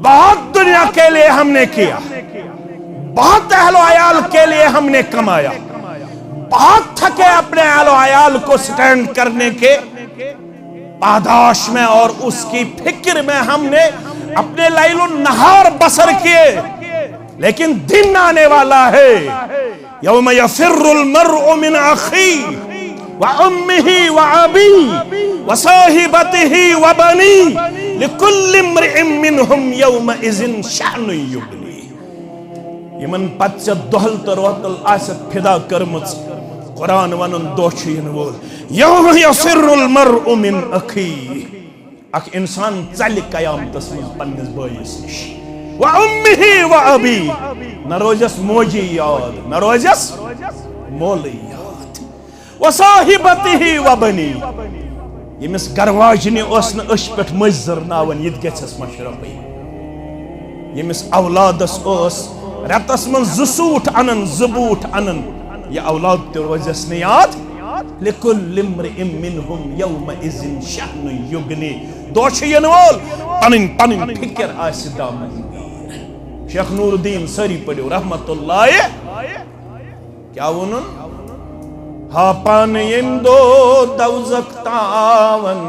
बहुत दुनिया के लिए हमने किया, बहुत अहलो अयाल के लिए हमने कमाया, बहुत थके अपने अहलो अयाल को स्टैंड करने के पादाश में और उसकी फिक्र में हमने अपने लैलुन नहार बसर किए। लेकिन दिन आने वाला है, यौम यफिर्रुल मर्उ मिन अखी व उम्मिही व अबी व साहिबतिही व बनी लिकुल्लि इम्रिइन मिनहुम यौमइज़िन शअनुन युगनी। यमन पच्च दोहल तो रोतल आसत फिदा करमच कुरान वनन दोछिन वोल यौम यफिर्रुल मर्उ मिन अखी। अख इंसान चल कयामतस मज पन्निस बायस निश व उम्मिही व अबी, न रोजस मोजी याद न रोजस मोल याद, व साहिबतिही व बनी, यमिस गरवाजनी ओस न अश पेठ मजर नावन यत गछस मशरफी, यमिस औलादस ओस रतस मन जुसूठ अनन जुबूठ अनन, यह औलाद ते रोजस न याद। लिकुल्लि इम्रिइन मिनहुम यौमइज़िन शअनुन युगनी, दोछिन वोल पनिन पनिन फिक्र आसि दामन। शेख नूरुद्दीन सरी पढ़ो रहमतुल्लाह क्या वोनुन, हा पान यंदो दौज़ख तावन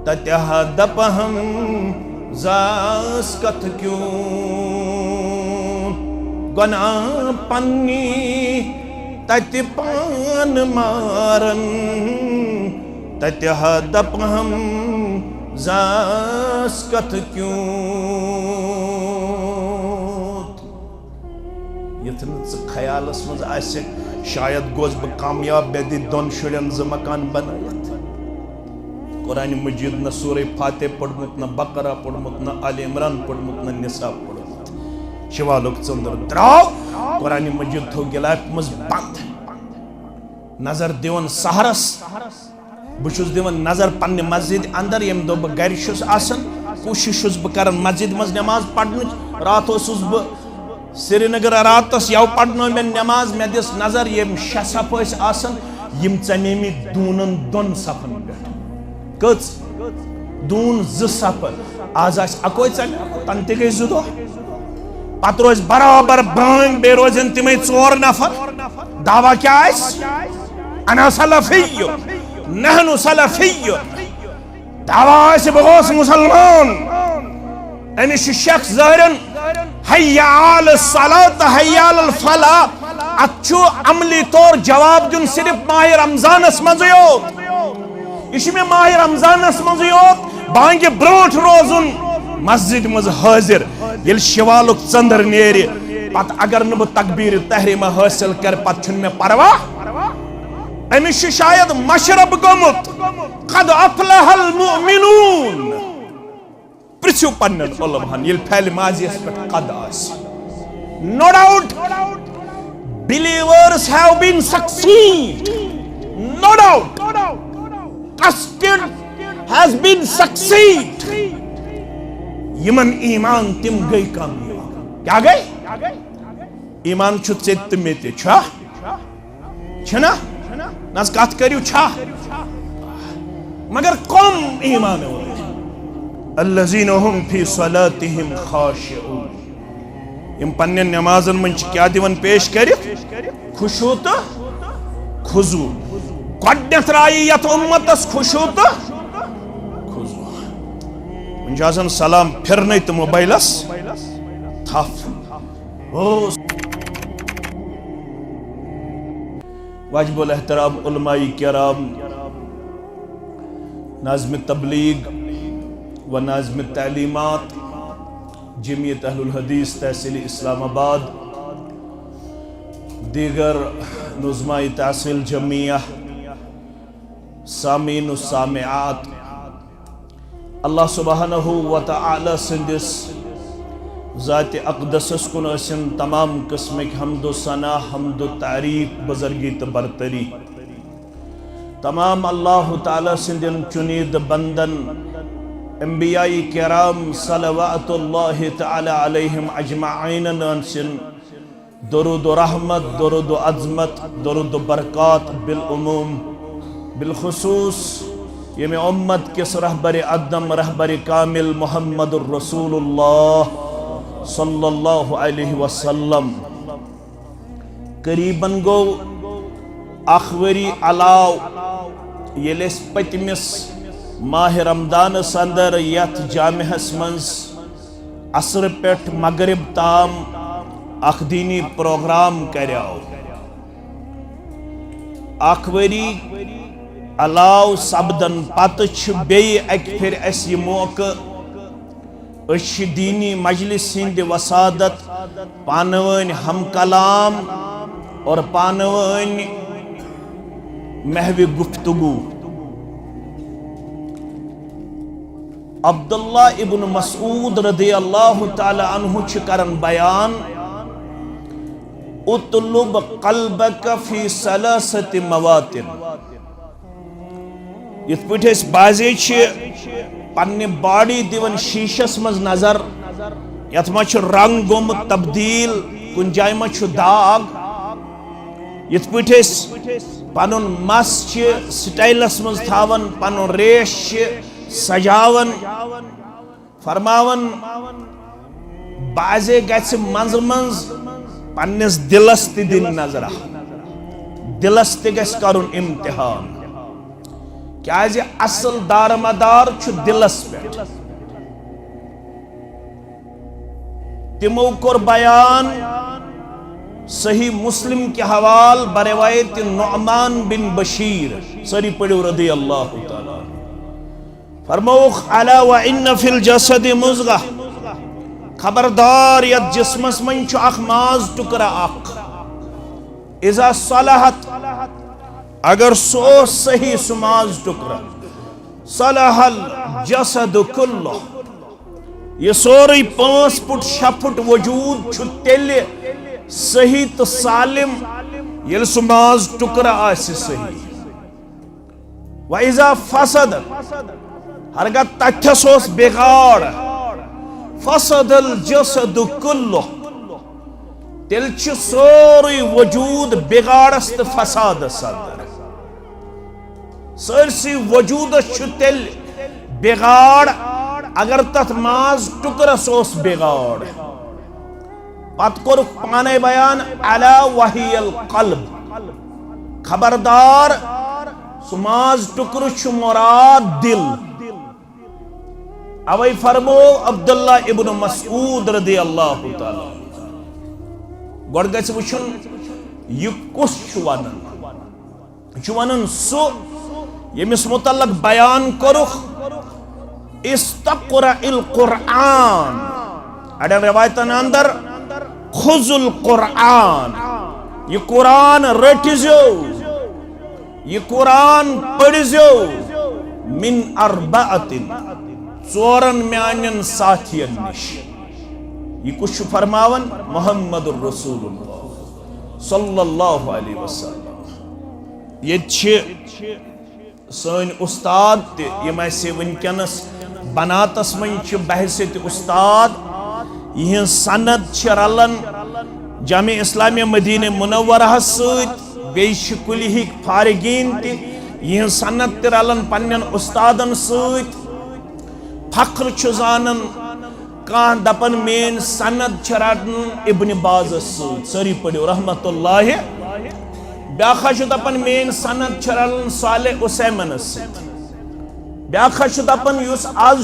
तत्यह दपहम जास कथ क्यों गना पन्नी तत पान मारन तत्यह दपहम जास कथ क्यों। ख्यालस मज आसे शायद गोस बह कामयाब बे दि दोन शुरन ज मकान बनायत। कुरान मजीद न सूरह फातिह पढ़मुत, न बकरा पढ़मुत, न आले इमरान पढ़मुत, न निसा पढ़मुत। शिवालुक चंद्र द्राव कुरान मजीद थो गिलाफ मज बंद। नजर दिवन सहरस, बुशुस दिवन नजर पन्ने मस्जिद अंदर यम दो बह घर शुस आसन, कोशिश शुस बह करन मस्जिद मज नमाज पढ़न। रात ओसुस बह श्रीनगर रातस यव पढ़नो मे नमाज, मे दिस नजर यम शे सफ आसन, यम चमेमि दूनन दोन सफन पे कच दून ज सफ आज अकोय चमे तन ते गई जु दो पत रोज बराबर बांग बे रोजन तिमे 4 नफर। दावा क्या अना सलफिय्यु नहनु सलफिय्यु, दावा बगोस मुसलमान। अमिश शख्स ज़ाहिरन हय्या अल सलात हय्या अल फला, अच्छु अमली तौर जवाब दिन सिर्फ माह रमजानस मज योत। इशमे माह रमजानस मज योत बांगे ब्रोट रोजुन मस्जिद मज हाजिर। ये शिवालुक चंद्र नेरि पत अगर न तकबीर तहरीमा हासिल कर पत छुन में परवाह। अमिश शायद मशरब गोमुत कद अफलहल मुमिनून। पृथ्वी पन्नन उलमान ये फैल माजियस पे कद आस। No doubt believers have been succeed, no doubt trusted has been succeed। यमन ईमान तिम गई कामयाब। क्या गई? ईमान छु चेत में ते छा छना नस कत करियो छा, मगर कम ईमान हो अल्लज़ीना हुम फी सलातिहिम खाशिऊन। इम पन्ने नमाजन मन क्या दिवन पेश कर खुशू तो खुजू। गडनेथ राई यथ उम्मतस खुशू तो खुजू। मन सलाम फिरने तो मोबाइलस थफ वाजिबुल एहतराम उलमाई किराम, नाज़िम तबलीग व नाज़िम तालीमात जमीयत अहलुल हदीस तहसील इस्लामाबाद, दीगर नुज़्माए तहसील जमिया, सामीन व सामिआत, अल्लाह सुब्हानहू व तआला सिंदिस ज़ात अक़दस कुन असिन तमाम किस्म हम्दो सना हम्दो तारीफ बुज़ुर्गी तो बरतरी। तमाम अल्लाह ताला सिंदिन चुनीद बंदन अंबियाई किराम सलवातुल्लाहि तआला अलैहिम अजमाइन अनसिन दरूद व रहमत, दरूद व अज़मत, दरूद व बरक़ात बिल उमूम बिल खुसूस ये उम्मत किस रहबर अदम रहबर कामिल मुहम्मदुर रसूलुल्लाह सल्लल्लाहु अलैहि वसल्लम करीबन गो अखवरी अलाव ये पतमिस माह रमदान अंदर यथ जामिहस मज असर पे मगरिब ताम अख दीनी प्रोग्राम कर्याव अखवरी अलाव सपदन पत अक फिर अस यह मौका दीनी मजलिस हिंद वसादत पानवन हम कलाम और पानवन महवी गुफ्तगू। अब्दुल्ला इब्न मसूद रदियल्लाहु ताला अन्हु करन बयान उतलुब कल्बक फी सलासति मवातिन। इस पे बाजे पन्ने बॉडी दिवन शीशस मज नजर यथ मज रंग गोम तब्दील कुन जाय मज दाग इस पे पनुन मस स्टाइलस मज थावन पनुन रेश सजावन फरमावन बाजे गछ मंज मंज पन्निस दिलस ते दिन नजर दिलस ते गछ करुन इम्तिहान क्या असल दारमदार दिलस पे तिमो कोर बयान सही मुस्लिम के हवाल बरवायत नुअमान बिन बशीर सरी पढ़ो रदियल्लाहु ताला फरमौख अला व इन्न फिल जसद मुज़गा खबरदार यत जिस्मस मन छु अख माज टुकरा अख इज़ा सलहत अगर सो सही सुमाज टुकरा सलहल जसद कुल्लु ये सोरी 5 फुट 6 फुट वजूद छु तेले सही तो सालिम ये सुमाज टुकरा आसि सही व इज़ा फसद हरगत तथ्यस बिगाड़ फसदल जसद कुल्लु तेल सोरी वजूद बिगाड़स तो फसाद सदर सरसी वजूद तेल बिगाड़ अगर तथ माज टुकरस बिगाड़ पत कोर पाने बयान अला वहियल कल्ब खबरदार सुमाज टुकर मुराद दिल अवै फरमो अब्दुल्ला इब्न मसूद रदियल्लाहु ताला गोड़ गछ वुछुन यह कुस वनन सो यमिस मुतल्लक बयान करुख इस्तक़राइल कुरआन अड़न रिवायतन अंदर खुजुल कुरआन ये कुरान रटिजो ये कुरान पढ़िजो मिन अरबातिन चोरन म्यानन साथियन निश ये कुछ फरमावन मुहम्मदुर रसूलुल्लाह सल्लल्लाहु अलैहि वसल्लम ये सन उस्ताद यम वनकनस बनातस मन बहसियत उस्ताद यह सनद रलन जामे इस्लामिया मदीने मुनव्वरह सत कुलि फारिगीन यह सनद रलन पन्न उस्तादन सत फख्र जानन कान दपन मेन सनद रटन इब्न बाज सरी पढ़ो रहमतुल्लाह ब्याखा दपन मेन सनद रटन सालेह उसैमन ब्याखा दपन युस आज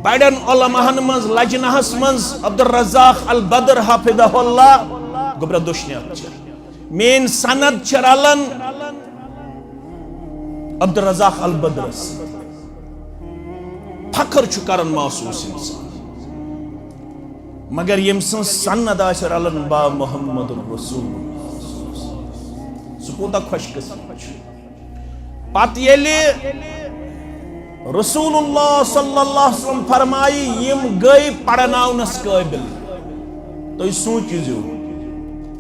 बड़न उलमाहन मज लजनहस मज अब्दुल रज़ाक अल बदर हाफिज़हुल्लाह गोब्रा दुश्नियत मेन सनद रलन अब्दुल रज़ाक अल बदरस फख्र कर महसूस इंसान मगर यम सनद रलन बा मुहम्मद रसूल सह कूत खुशकिस्मत पत रसूलुल्लाह सल्लल्लाहु अलैहि वसल्लम फरमाई यम गई पढ़नावनस काबिल तो सूचिजो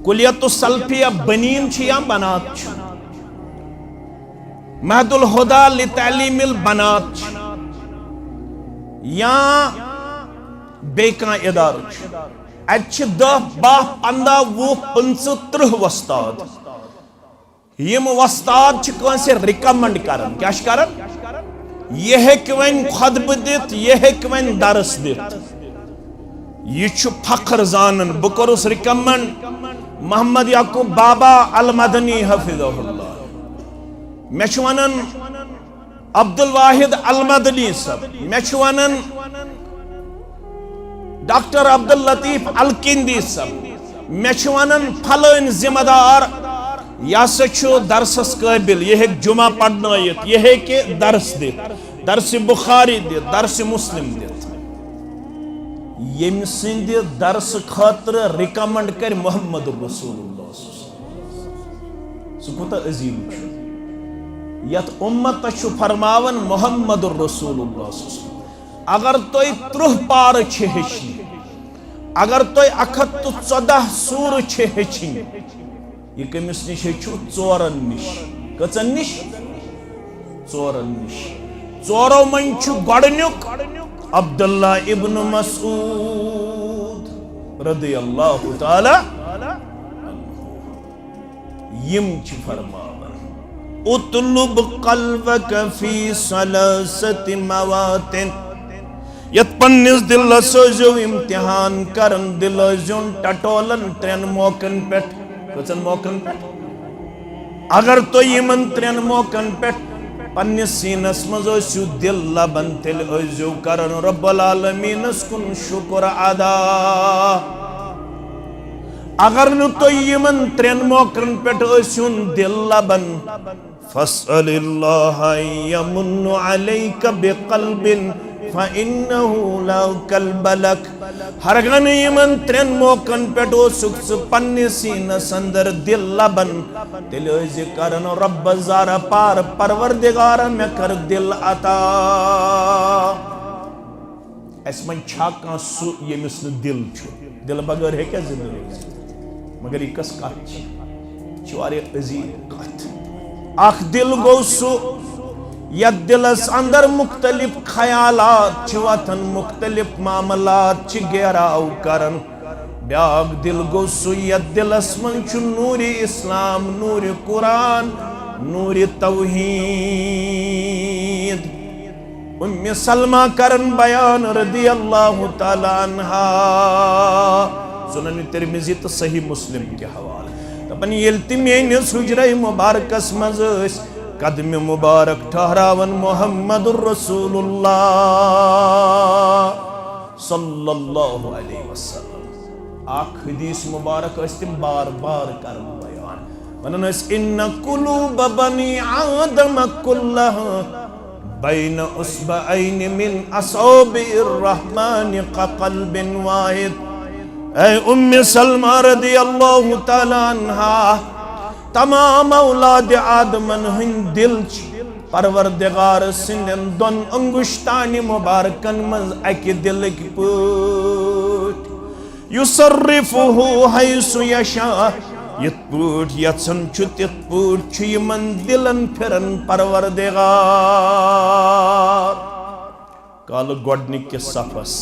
कुलियत सल्फिया बनीन या बनात महदुल हुदा लितालीमिल बनात या बेका इदार अच्छ 10 12 15 20 25 30 वस्ताद यम वस्ताद रिकमेंड करन क्या करन ये हेक वन खुतबह दित, ये हेक वन दरस दित, ये फख्र जानन। बह कोरुस रिकमेंड मोहम्मद याकूब बाबा अल मदनी हफिज़हुल्लाह, मे वनान अब्दुल वाहिद अल मदनी सब, मे वनान डॉक्टर अब्दुल लतीफ अल किंदी सब, मे वनान फलान जिम्मेदार यह दरसस काबिल, यह जुमा पढ़नायत, यह दरस दित, दरस बुखारी दित, दरस मुस्लिम दित। यम सिंद दरस खातर रिकमेंड कर मोहम्मद रसूलुल्लाह, सह कूत अजीम यत उम्मत फरमावन मोहम्मद रसूलुल्लाह। अगर तुम 30 पार हेचन, अगर तुम 114 सूर हेचन, यह कमिस निश हेचु 4 निश, कचन निश 4 निश। 4 मन गोडनुक अब्दुल्ला इब्न मसूद रदियल्लाहु ताला यम फरमावन उतलुब कल्बक फी सलासति मवातिन, यत पन्निस दिल सोजो इम्तिहान करन दिल जुन टटोलन 3 मौकन पे, कचन मौकन पे। अगर तो यमन 3 मौकन पे पन्निस सीनस मजो दिल लबन तिल ओजो करन रब्बुल आलमीनस कुन शुक्र अदा। अगर नु तो यमन 3 मौकन पे दिल लबन, फसअलिल्लाह यमुन्नु अलैका बिक़ल्बिन फ़इन्नहु ला कल्बलक। हरगन यमन 3 मौकन पे पन्ने सीनस अंदर दिल लबन, दिल करन रब्ब ज़ारा पार परवरदिगार मे कर दिल अता। अस मन छा सु यमिस दिल छु, दिल बगैर है क्या जिंदगी, मगर यह कस कथ अजीब कथ। अख दिल गो सु यत दिलस अंदर मुख्तलिफ ख्यालात वतन, मुख्तलिफ मामलात घेराव करन। ब्याक दिल गो सु यत दिलस मन नूर इस्लाम, नूर कुरान, नूर तौहीद। उम्मे सलमा करन बयान रदियल्लाहु ताला अन्हा, सुनन तिरमिज़ी तो सही मुस्लिम के हवाले। तपन येल मेनिस हुजरे मुबारकस मज कदम मुबारक ठहरावन मोहम्मदुर रसूलुल्लाह सल्लल्लाहु अलैहि वसल्लम। आख हदीस मुबारक अस्तिम बार बार कर बयान वनन इन्न कुलूब बनी आदम कुल्लहा बैन उसबअैन मिन असौबिर रहमान क़ल्बिन वाहिद। ऐ उम्मे सलमा रदियल्लाहु ताला अन्हा, तमाम औलाद आदमन हंद दिल परवरदिगार सिंदन दोन अंगुश्तान मुबारकन मज अकि दिल पट युसर्रिफुहु हैसु यशा, यत पट यसन छु तित पट छु यमन दिलन फिरन परवरदिगार। काल गोडनिक सफस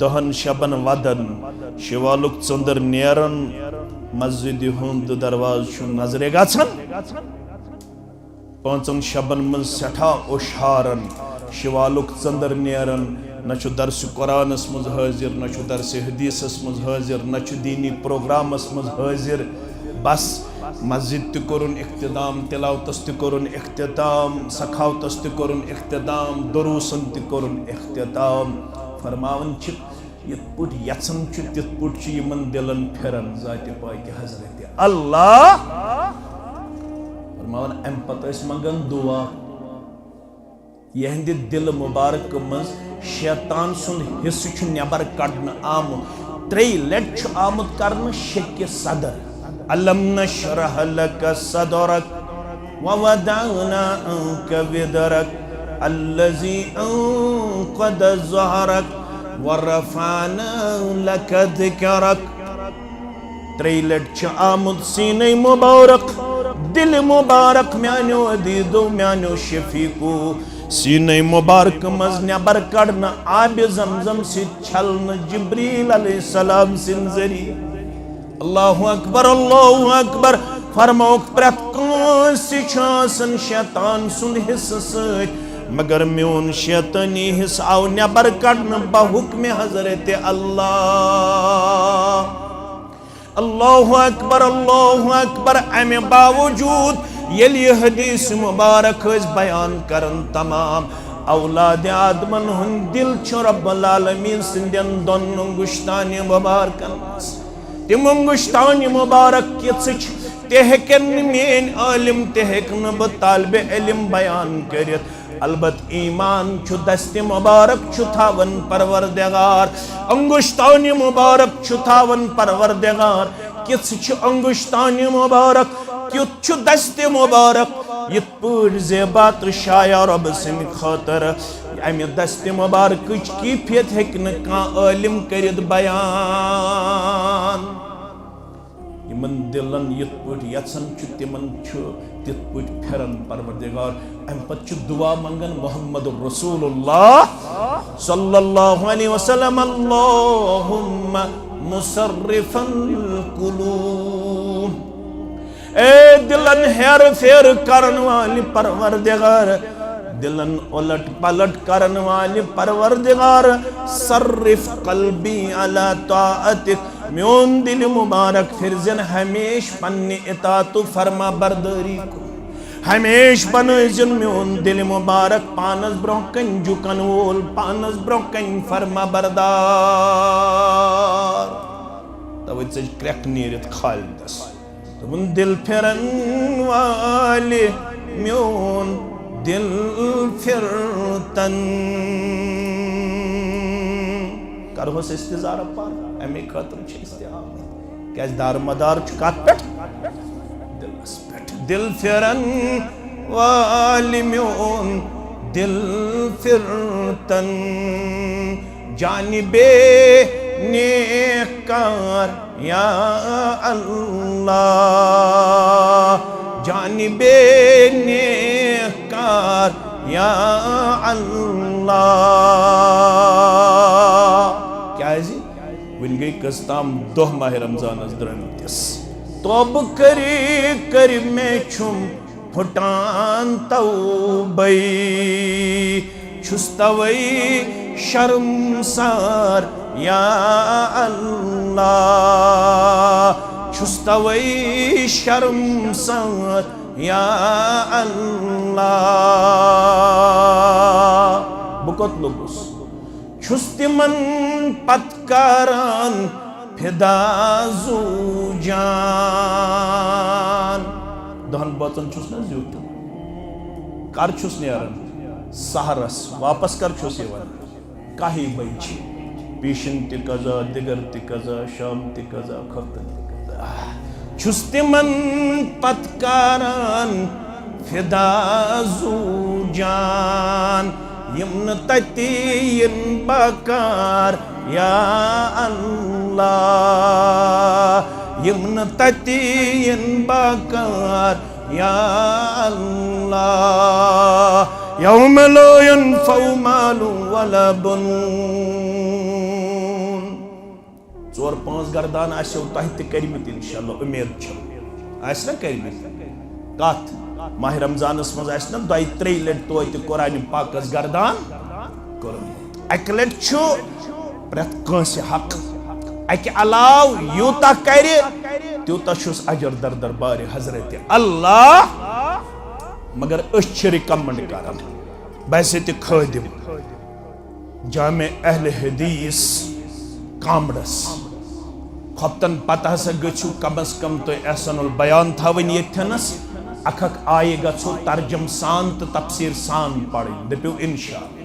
दहन शबन वदन शिवालुक चंदर नेरन, मस्जिद हुंद दरवाज नजरे गछन। 5 शबन मन सठा उशारन शिवालुक चंदर नेरन, न दरस कुरानस मज हाजिर, न दरस हदीसस मज हाजिर, न दीनी प्रोग्रामस मज हाजिर। बस मस्जिद त कोरुन इख्तिदाम, तिलावतस त कोरुन इख्तिदाम, सखावतस त कोरुन इख्तिदाम, दुरूसन त कोरुन इख्तिदाम। फरमावन यत पुट यसन तित पुट यमन दिलन फिरन जाति पाक हजरत अल्लाह। फरमावन अम पत मंगन दुआ, यहंद दिल मुबारक मज शैतान सुंद हिस्स नबर कड़न आमुत। 3 लट आमुत करन शक सदर। अलम नशरह लक सदरक व वदअना अंक विदरक अल्लज़ी अंक़द ज़हरक वरफ़अना लक ज़िक्रक। 3 लट आमुद सीने मुबारक, दिल मुबारक म्यानो अदीदो म्यानो शफीको, सीने मुबारक मज नबर कड़न आब ज़मज़म से छलन जिब्रील अलैहिस्सलाम सिन ज़रिए। अल्लाहु अकबर अल्लाहु अकबर। फरमाओ प्रत कांस शैतान सुन हिस्स सत मगर म्योन शैतानी हिस्सा आव नबर कड़न बहुक्म हजरत अल्लाह। अल्लाहु अकबर। अमे बावजूद येल ये हदीस मुबारक बयान करन तमाम औलाद आदमन हुंद दिल रब्बुल आलमीन सिंदन दोन अंगुश्तान मुबारकन तिम अंगुश्तान मुबारक किछ ते हेकन मेन आलिम ते हेकन ब तालिबे इल्म बयान करित अलबत ईमान छु दस्ते मुबारक छु थावन परवरदिगार अंगुश्तान मुबारक छु थावन परवरदिगार किछ छु अंगुश्तान मुबारक क्युत छु दस्ते मुबारक यित पड़ ज़ेबात शाया रब सिंद खातर अमे दस्ते मुबारक कैफियत हेकन का आलिम करित बयान यमन दिलन यित पड़ यसन छु तिमन छु तित पड़ फेरन परवरदिगार अम पत छु दुआ मंगन मोहम्मद रसूलुल्लाह सल्लल्लाहु अलैहि वसल्लम अल्लाहुम्मा मुसर्रिफल कुलूब। ए दिलन हेर फेर करन वाली परवरदिगार दिलन उलट पलट करन वाली परवरदिगार सर्रिफ कल्बी अला ताअतिक म्योन दिल मुबारक फिर जन हमेश पन्ने इतातु फरमा बरदारी को हमेश बनजन म्योन दिल मुबारक पानस ब्रोकन जुकन वोल पानस ब्रोकन फरमा बरदार तब क्रैक नीरित खालिदस तुम दिल फिरन वाले म्योन दिल फिरतन करहोस इस्तिजार पार अमे खतर छ इस्तिहार क्या दारमदार छु कत पे दिलस पे दिल फिरन वाले म्योन दिल फिरतन जानिबे नेकार या अल्लाह जानिबे नेकार या अल्लाह। क्या है जी वन गई कस्ताम दोह माह रमजान द्रमतिस तोब करी में छुम फुटान तौबई छुस्तवई शर्मसार या अल्लाह छुस्तवई शर्मसार या अल्लाह। बुकत लोगुस छुस्तिमन पत्कारान फिदाजू जान दहन बचन छुस न ज्यूत कर छुस नेरन सहरस वापस कर छुस यवन काही बच पीशन ते कजा दिगर ते कजा शाम ते कजा खफ्तन ते कजा छुस तिमन पत्कारान फिदाजू जान यमन ततीन बकार या अल्लाह यमन ततीन बकार या अल्लाह यौम ला यनफउ मालु वला बनून। 4-5 गर्दान आसो तह ते करमित इंशाअल्लाह उम्मीद छ आस न करमित कत माह रमजानस मज आस न 2-3 लट तो कुरान पाकस गर्दान करमित अक लट छु प्रत कंस हक अक अलाव यूता कर त्यूता छुस अजर दर दरबार हजरत अल्लाह मगर रिकमेंड कर बैसित खदिम जामे अहले हदीस कामड़स खप्तन पता हसा गु कम अज कम तो एहसानुल बयान थवन यथनस अखक आय गो तर्जम सान तो तफसीर सान पढ़ दपो इंशाअल्लाह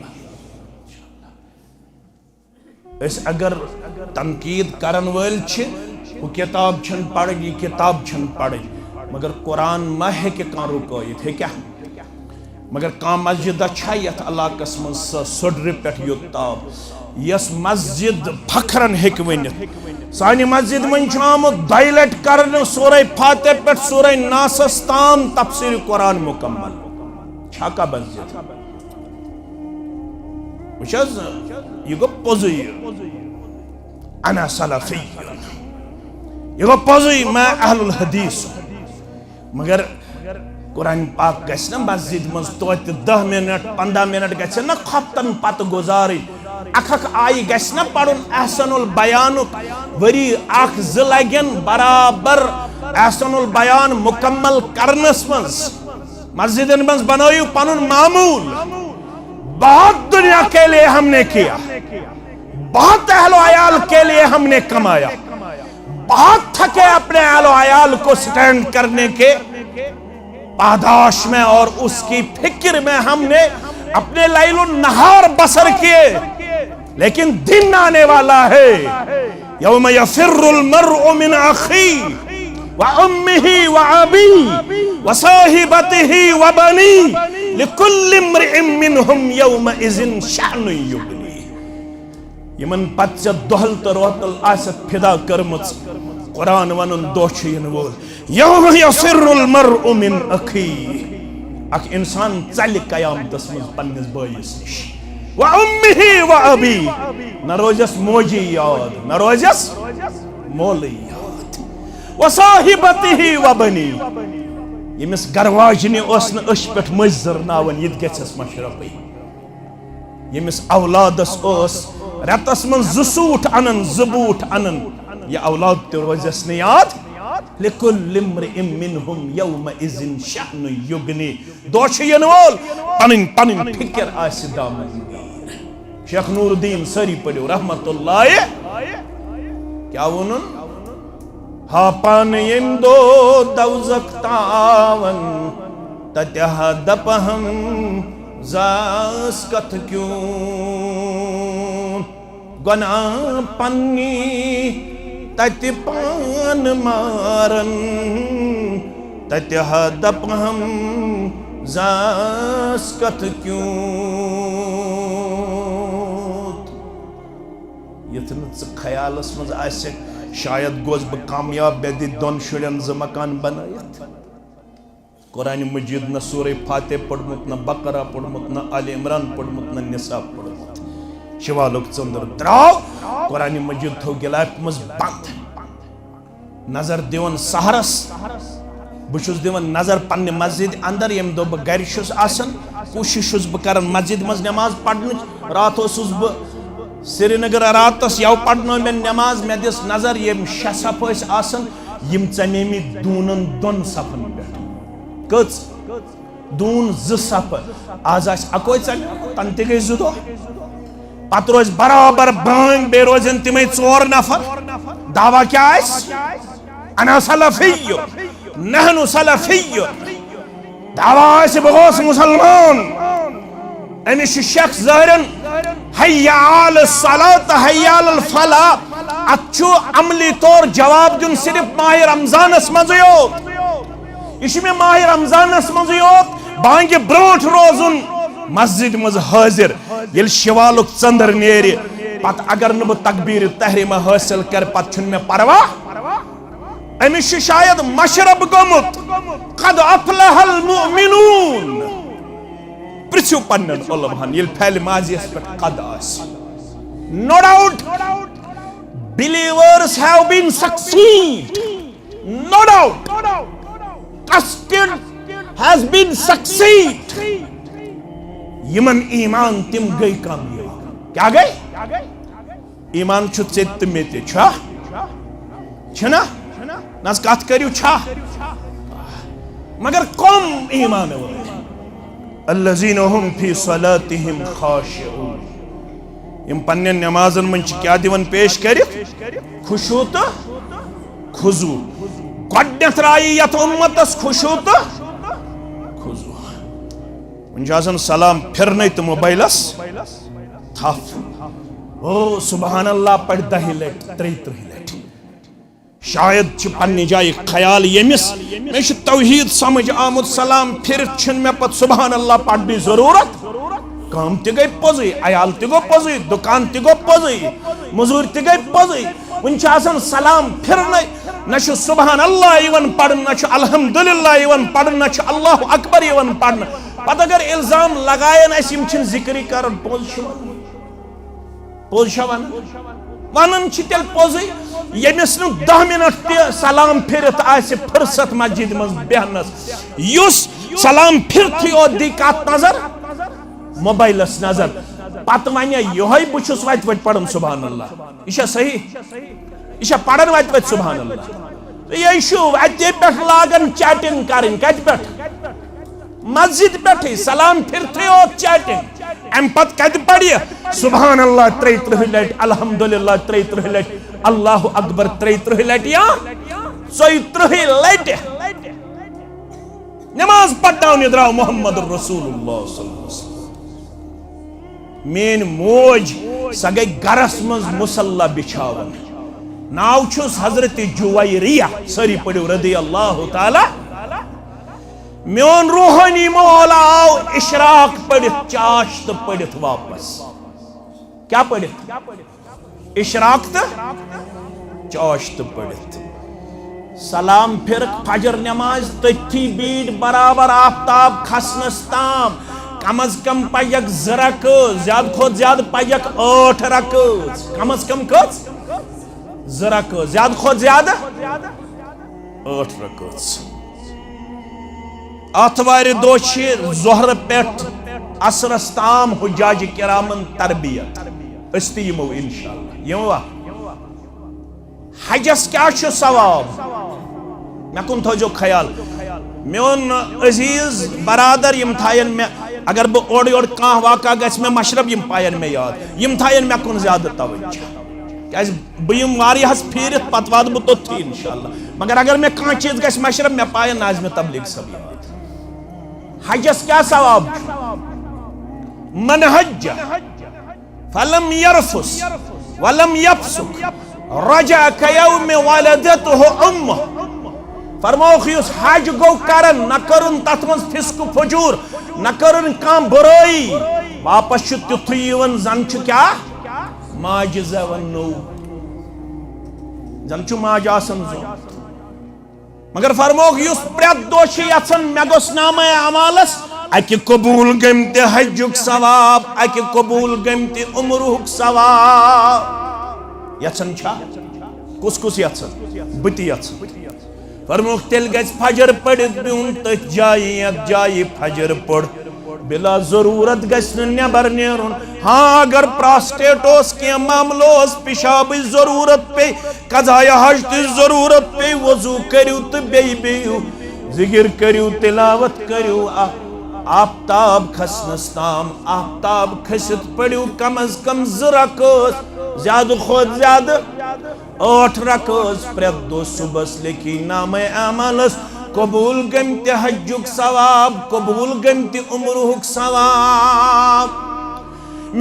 अगर तनकीद करन वल वो किताब छन पढ़ ये किताब छन पढ़ मगर कुरान मा हे कह रुकत हे क्या मगर कह मस्जिद यथ इलाकस मज सोड्र पे योताब यस मस्जिद फखरन हेक वन सानि मस्जिद मन आमुत 2 लट कर सूरह फातिह पे सूरह नासस ताम तफसीर कुरान मुकम्मल छा मस्जिद यह गो पोज अना सलफी यह गो पोज मैं अहलुल हदीस मगर कुरान पाक गस ना मस्जिद मज तो 10 मिनट 15 मिनट गस ना खतन पत गुजारी अखक आई गस ना पढ़ुन अहसनुल बयान वरी अख ज लगन बराबर अहसनुल बयान मुकम्मल करनस मज मस्जिदन मज बनायु पनुन मामूल। बहुत दुनिया के लिए हमने किया, बहुत अहलो अयाल के लिए हमने कमाया, बहुत थके अपने अहलो अयाल को स्टैंड करने के पादाश में और उसकी फिक्र में हमने अपने लैलुन नहार बसर किए। लेकिन दिन आने वाला है यौम यफिर्रुल मर्उ मिन अखी व उम्मिही व अबी व साहिबतिही व बनी लिकुल्लि इम्रिइन मिनहुम यौमइज़िन शअनुन युगनी। यमन पच दोहल तो रोतल आसत फिदा करमच कुरान वनुन दोछिन वोल यौम यफिर्रुल मर्उ मिन अखी। अख इंसान चल कयामतस मज पन्निस बयस निश व उम्मिही व अबी न रोजस मोजी याद न रोजस मोली याद व साहिबतिही व बनी। यमिस गरवाजनी ओस न अश पेठ मजर नावन यत गछस मशरफी। यमिस औलादस ओस रतस मन जुसूट अनन जुबूट अनन ये औलाद तो रोजस न याद लिकुल्लि इम्रिइन मिनहुम यौमइज़िन शअनुन युगनी। दोछियन वोल पनिन पनिन फिक्र आसि दामनगीर। शेख नूरुद्दीन सरी पढ़ो रहमतुल्लाह क्या वनुन हा पान यम दो दौज़ख तावन तत्ह दपहम जास कथ क्यों गना पन्नी तत पान मारन तत्ह दपहम जास कथ क्यों। यथन ख्यालस मज आसे शायद गोस बह कामयाब बे दि दोन शुरन ज मकान बनायत। कुरान मजीद न सूरह फातिह पढ़मुत न बकरा पढ़मुत न आले इमरान पढ़मुत न निसा पढ़मुत। शिवालुक चंदर द्राव कुरान मजीद थो गिलाफ मज बंद नजर दिवन सहरस बुशुस दिवन नजर पन्ने मस्जिद अंदर यम दो बह घर छुस आसन कोशिश छुस बह करन मस्जिद मज नमाज पढ़न। रात ओसुस बह श्रीनगर रातस यव पढ़नो मे नमाज मे दिस नजर यम 6 सफ आसन यम चमेमि दूनन दोन सफन पे कच दून 2 सफ आज आस अकोय चल तन ते गई 2 दो पत रोज बराबर बांग बे रोजन तिमै 4 नफर। दावा क्या आस अना सलफिय्य नहनु सलफिय्य। दावा आस बगोस मुसलमान अमिश शख्स ज़ाहिरन हय्या अल सलात हय्या अल फला अच्छु अमली तौर जवाब दिन सिर्फ माह रमजानस मज योत। इसमें माह रमजानस मज योत बांगे ब्रोठ रोजुन मस्जिद मज हाजिर ये शिवालुक चंदर नेरि पत अगर न तकबीर तहरीमा हासिल कर पत छुन में परवाह। अमिश शायद मशरब गोमुत कद अफलहल मुमिनून। पृथ्वी पन्नन उलमान ये फैल माजियस पे कद आस। No doubt believers have been succeed. No doubt trusted has been succeed. यमन ईमान तिम गई कामयाब। क्या गई ईमान छु चेत में ते छा छना नस कत करियो छा मगर कम ईमान वो अल्लज़ीना हुम फी सलातिहिम खाशिऊन। यम पन्ने नमाजन मन क्या दिवन पेश करित खुशू तो खुजू गडनेथ राई यत उम्मतस खुशू तो खुजू। वंजासन सलाम फिरने तो मोबाइलस थफ ओ सुभान अल्लाह पढ़ 10 लट 3 लट। शायद पन्ने जाय ख्याल यमिस मे तौहीद समझ आमुद सलाम फिर मे पत सुभान अल्लाह पढ़ने जरूरत। काम ते गई पोजी अयाल ते गो पोजी दुकान ते गो पोजी मजूर ते गई पोजी वन सलाम फिर न सुभान अल्लाह इवन पढ़ न अल्हम्दुलिल्लाह इवन पढ़ न अल्लाह अकबर इवन पढ़। पत अगर इल्जाम लगायन अम जिक्र कर पोज वन तेल पोजी यमिस 10 मिनट ते सलाम फिरत आसे फुर्सत मस्जिद मज बेहनस युस सलाम फिरथी ओ दी कात नजर मोबाइलस नजर पत वन योहै बुछुस वत वत पढ़न सुभान अल्लाह यह सही यह पढ़न वत वत सुभान अल्लाह यह अते पे लागन चैटिंग करें कत पे मस्जिद पे सलाम फिरथी ओ चैटिंग अम पत कत पढ़ सुभान अल्लाह 33 लट अल्हम्दुलिल्लाह 33 लट अल्लाह अकबर 33 लट या 34 लट नमाज पढ़ने द्राव मोहम्मद रसूलुल्लाह सल्लल्लाहु अलैहि वसल्लम मेन मोज स गई गरस मज मुसल्ला बिछावन नाव छुस हजरत जुवैरिया सारी पढ़ो रदी अल्लाह ताला मेन रूहानी मौला आव इशराक पढ़ित चाश तो पढ़ित वापस क्या पढ़ित इशराक तो चाश तो पढ़ित सलाम फिर फजर नमाज तथी बीट बराबर आफ्ताब खसनस ताम कम अज कम पयक 2 रकात ज्यादा खोत ज्यादा पयक 8 रकात कम अज कम कस 2 रकात ज्यादा खोत ज्यादा 8 रकात आतवार दो जोहर पे असरस ताम हुज्जाज किरामन तरबियत अस्ति यमो इंशाअल्लाह यमवा हजस क्या सवाब मे कुन थो ख्याल मोन अजीज बरादर यम थायन मे अगर बह ओड योड कह वाक़ा गस मे मशरब यम पायन मे याद यम थायन मे कुन ज्यादा तवज्जो क्या बह यम वारियास फिरित पत वाद बह तोथी इंशाअल्लाह मगर अगर मे कह चीज गस मशरब मे पायन आज मे तबलीग सब याद हजस क्या सवाब मन हज फलम यरफुस वलम यफसुक रजा कयौम वलदतहु उम्मुह फरमाओ युस हज गो करन न करन तथ मज फिस्क फजूर न करन काम बुराई वापस छु तिथु यवन जन छु क्या माज जवन नो जन छु माज आसन जो मगर फरमाओ युस प्रत दोष यसन मे गोस नामे अमालस अकि कबूल गमते हजुक सवाब अकि कबूल गमते उम्रुक सवाब यसन छा कुस कुस यसन बति यसन फरमाओ तेल गज फजर पढ़ित बिहुन तथ जाय फजर पढ़ बिला जरूरत गस नबर नेरुन हाँ अगर प्रोस्टेट के मामलो पिशाब जरूरत पे कज़ाया हज जरूरत पे वजू करू तो बेयू जिगिर करू तिलावत करू आफ्ताब खसनस ताम आफ्ताब खसित पढ़ू कम अज कम 2 रकात ज्यादा खुद ज्यादा 8 रकात प्रत दो सुबह लिखी नामे अमलस कबूल गमते हजुक सवाब कबूल गमते उम्रुक सवाब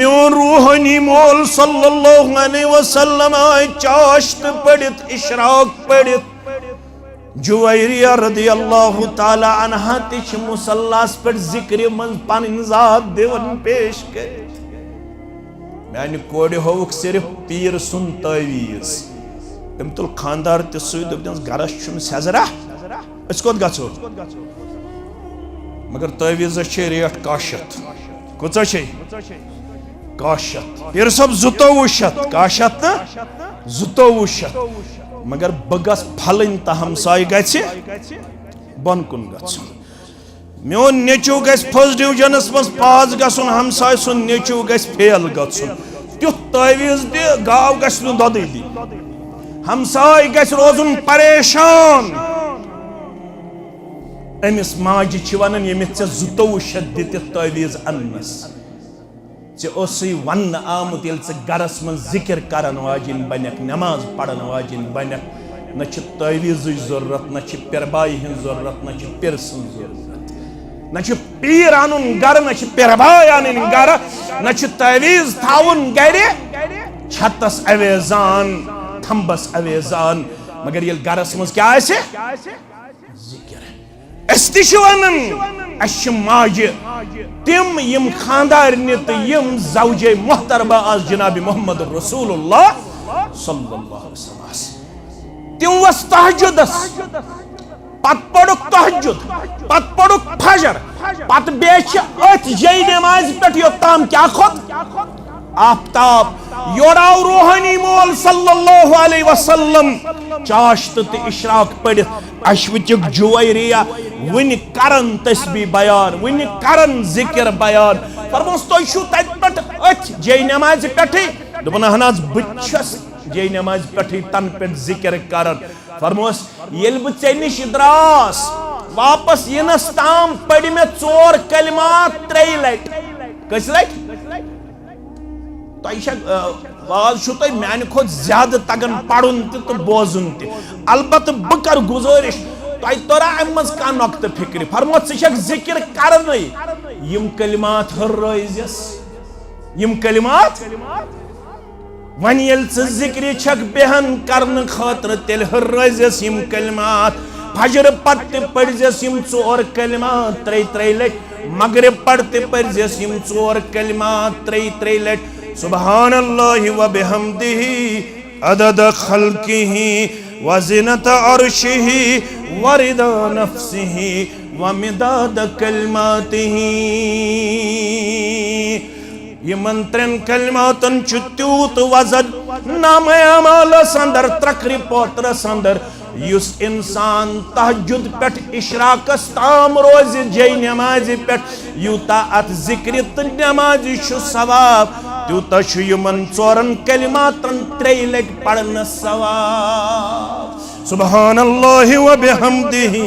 मोन रूहानी मोल सल्लल्लाहु अलैहि वसल्लम चाश्त पढ़ित इशराक पढ़ित जुवैरिया रदी अल्लाह ताला अन्हा तिछ मुसल्लास पर जिक्र मन पन जात देवन पेश कर मैंने कोड़े होक सिर्फ पीर सुन तवीज तम तुल खानदार ते सुद गरस छुन सजरा अस कोत गछो मगर तवीज छे रेट 100 कोचा छे 100 पीर सब 27 100 मगर बगस फलन त हमसाय गछे बन कुन गछो मोन नेचू गस फर्स्ट डिविजनस मस पास गसन हमसाय सुन नेचू गस फेल गसन त्यो तवीज दे गाव गस नु ददी दी हमसाय गस रोजुन परेशान अमिस माज छ वनन यमिस 27 दित तवीज अन्नस जे ओसी वन आमुत यल से गरस मन जिक्र करन वाजिन बनक नमाज पढ़न वाजिन बनक न छ तवीज जरूरत न छ पिरबाई हिन जरूरत न छ पिरसन जरूरत न छ पीर आनुन गर न छ पिरबाई आनुन गर न छ तवीज थाउन गरे छतस अवेजान थंबस अवेजान मगर यल गरस मन क्या आसे जिक्र अस्तिशवनन अश माज तिम यम खानदार तो यम जौजे मोहतरमा आज जनाब मोहम्मद रसूलुल्लाह सल्लल्लाहु अलैहि वसल्लम तिम वस तहज्जुदस पत पड़ुक तहज्जुद पत पड़ुक फजर पत बेच अत जय नमाज पे योताम क्या खोत आफ्ताब योड़ाव रूहानी मोल सल्लल्लाहु अलैहि वसल्लम चाश्त ते इशराक पढ़ित अश्वचक जुवैरिया वन करन तस्बीह बयान वन करन जिक्र बयान फरमोस तो छु तत पट अथ जय नमाज पठे दोपन हनाज बच्छस जय नमाज पठे तन पे जिक्र करन फरमोस येल ब निश द्रास वापस यनस ताम पढ़ में 4 कलिमात 3 लट कस लट तो मान खुद ज्यादा तगन पढ़ुन तो बोजुन अलबत् बह कर गुजारिश तोरा अम मज कह नक्त फिक्र फरमो क जिक्र कर यम कलिमात हर्रस यम कलिमात वन ये जिक्र छक बेहन करन खतर तेल हर्रस यम कलिमात फजर पत्ते पढ़जस यम 4 कलिमात 3 लट मगरिब पढ़ते पढ़जस यम 4 कलिमात 3 लट सुब्हानल्लाहि व बिहम्दिही अदद खल्किही व ज़िनत अर्शिही व रिदा नफ्सिही व मिदाद कलिमातिही यमन 3 कलिमातन त्यूत वजन नामे अमाल संदर त्रकरी पोत्र संदर युस इंसान तहज्जुद पेट इशराकस ताम रोज जय नमाज पेट यूता अत जिक्र तो नमाज सवाब त्यूता यमन 4 कलिमातन 3 लट पढ़न सवाब सुब्हानल्लाहि व बिहम्दिही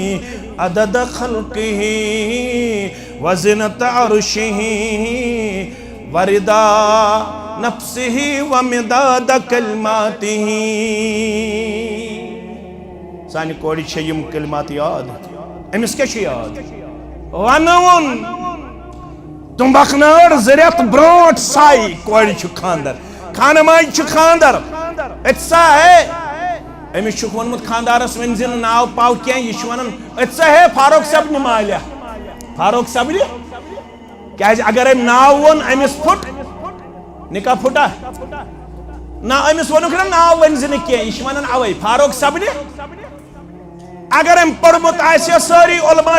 अदद खल्किही व ज़िनत अर्शिही व रिदा नफ्सिही व मिदाद कलिमातिही सानी कोड़ी यम कलिमात याद अमिस क्या याद वन तुम्बखनाड़ जरियत ब्रोट साई कोड़ी खानदर खानमाज खानदर असा है अमिस वोनमुत खानदारस वन जिन नाव पाव क्या यह वन असा है फारूक सबन मालिया फारूक सबन क्या अगर अम नाव वोन अमिस फुट निकाह फुटा ना अमिस वोन ना नाव वन जिन क्या वन अवे फारूक सबन अगर अम पढ़मुत सारी उलमा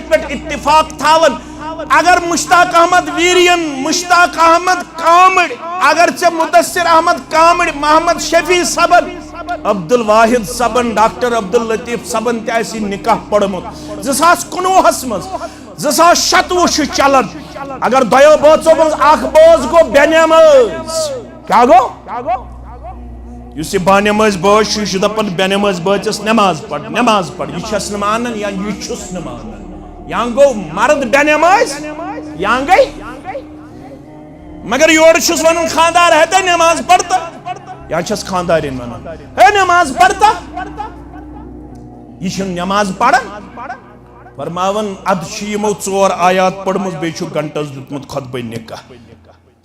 पे इत्तिफाक थावन अगर मुश्ताक अहमद वीरियन मुश्ताक अहमद कामड़ अगर चे मुदस्सिर अहमद कामड़ मोहम्मद शफी सबन अब्दुल वाहिद सबन डॉक्टर अब्दुल लतीफ सबन ते निकाह पढ़मुत 2019 मज 2027 चलन अगर दयो बोचो मज अख बोज गो बेनमाज क्या गो युस बानमाज बच दपान बेनमाज बचस नमाज पढ़ यह मानन या यह मानन या गो मर्द बेनमाज या गई मगर योर वन खानदार है तो नमाज पढ़ता या खानदारिन वन है नमाज पढ़ता यह नमाज पढ़न फरमावन अद यमो 4 आयात पढ़मुत बे घंटस दुतमुत खुतबे निकाह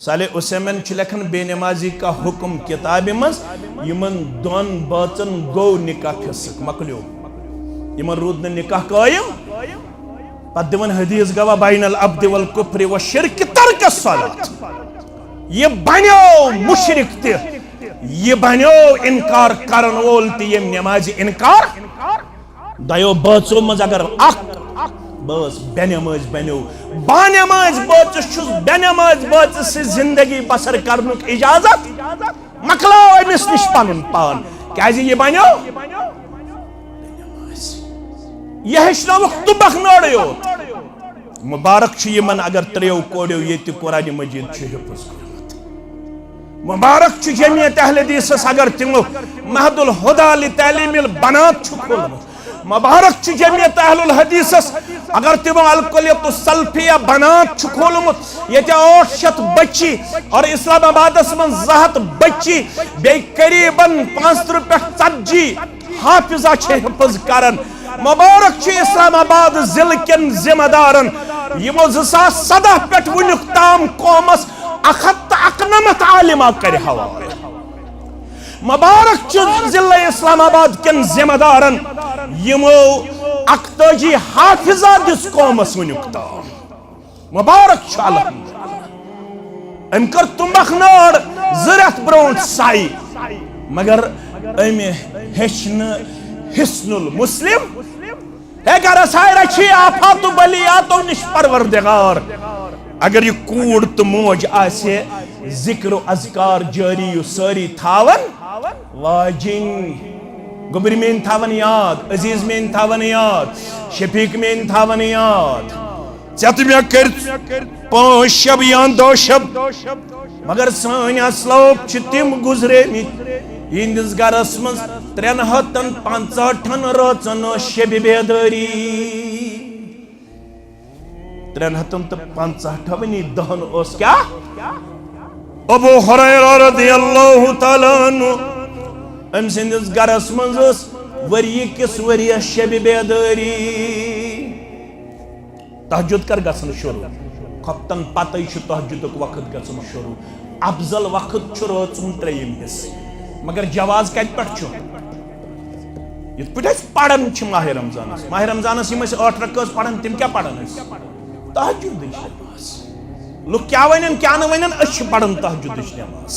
साले उसैमन लिखन बेनमाजी का हुक्म किताब मज यमन 2 बाचन गो निकाह फिसक मकलो यमन रूद निकाह कायम पत दिवन हदीस गवा बैनल अब्द वल कुफ्र व शिर्क तर्क सलात ये बनो मुशरिक ते ये बनो इनकार करन वोल ते यम नमाज इनकार दयो बाचो मज अगर बस बेनमाज बनो बानमाज बचस बेनमाज बचस से जिंदगी बसर करने इजाजत मकलाओ अमिस निश पन पान क्या ये बनो यह तुबखनाड़ो मुबारक यमन अगर 3 कोड़ो ये कुरान मजीद हिफ्ज मुबारक जमियत अहले हदीस अगर तिमो महदुल हुदा लि तालीमिल बनात खोलमुत मुबारक जमियत अहलुल हदीस अगर तिमो अलकुलियत सल्फिया बनात खोलमुत ये 800 बच्ची और इस्लामाबाद मन 200 बच्ची बे करीबन 5 पे 40 हाफिजा हिफ्ज करन मुबारक इस्लामाबाद जिले कन जिम्मेदारन यमो 2017 पे वुनुक ताम कौमस 191 आलिमा कर हवाले मुबारक जिले इस्लामाबाद कन जिम्मेदारन यमो 41 हाफिजा दिस कौमस वुनुक ताम मुबारक अल्हम्दुलिल्लाह अम कर तुम्बखनाड़ जरत ब्रोट साई मगर अमे हेचन हिस्नुल मुस्लिम है कर रखी आफात बलियातो निश परवरदिगार अगर ये कूड़ तो मोज आसे जिक्र अज़कार जारी सारी थावन वाजिन गुबरी में थावन याद अजीज में थावन याद शफीक में थावन याद चत में कर 5 शब या 2 शब मगर सान असलोप तिम गुजरे इंदिस गरस मज 365 रोचन शब बेदारी 365 दहन ओस क्या अबू हुरैरा रज़ियल्लाहु तआला अन्हु अम सिंदिस गरस मज वरी किस वरी शब बेदारी तहज्जुद कर गसन शुरू खपतन पतई तहज्जुद वक्त गसन शुरू अफजल वक्त रोचुन 3 हिस मगर जवाज कत पे पढ़ान माह रमजानस 8 रकात पढ़ान तिम क्या पढ़ान तहज्जुद नमाज लुक क्या वन क्या वन पढ़ान तहज्जुद नमाज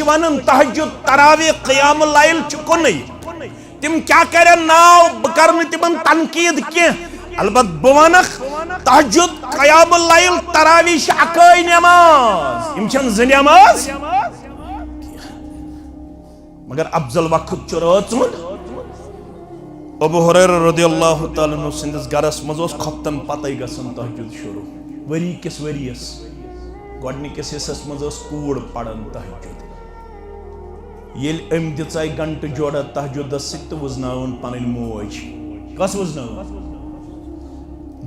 वन तहज्जुद तरावी क़ियाम लैल कुन तिम क्या कर नाव बह कर तिमन तनकीद कह अलबत बह वन तहज्जुद क़ियाम लैल तरावी अकई नमाज इम ज नमाज मगर अफजल वक्त रोचमुत अबू हुरैरा रज़ियल्लाहु तआला अन्हु सिंदिस गरस मज खपतन पतई गसन तहज्जुद शुरू वरी किस वरियस गोडनिकिस हिस्सस मज कूड़ पढ़न तहज्जुद येल अम दिचाई घंट जोड़ा तहज्जुदस सित वजनावन पन मोज कस वजनावन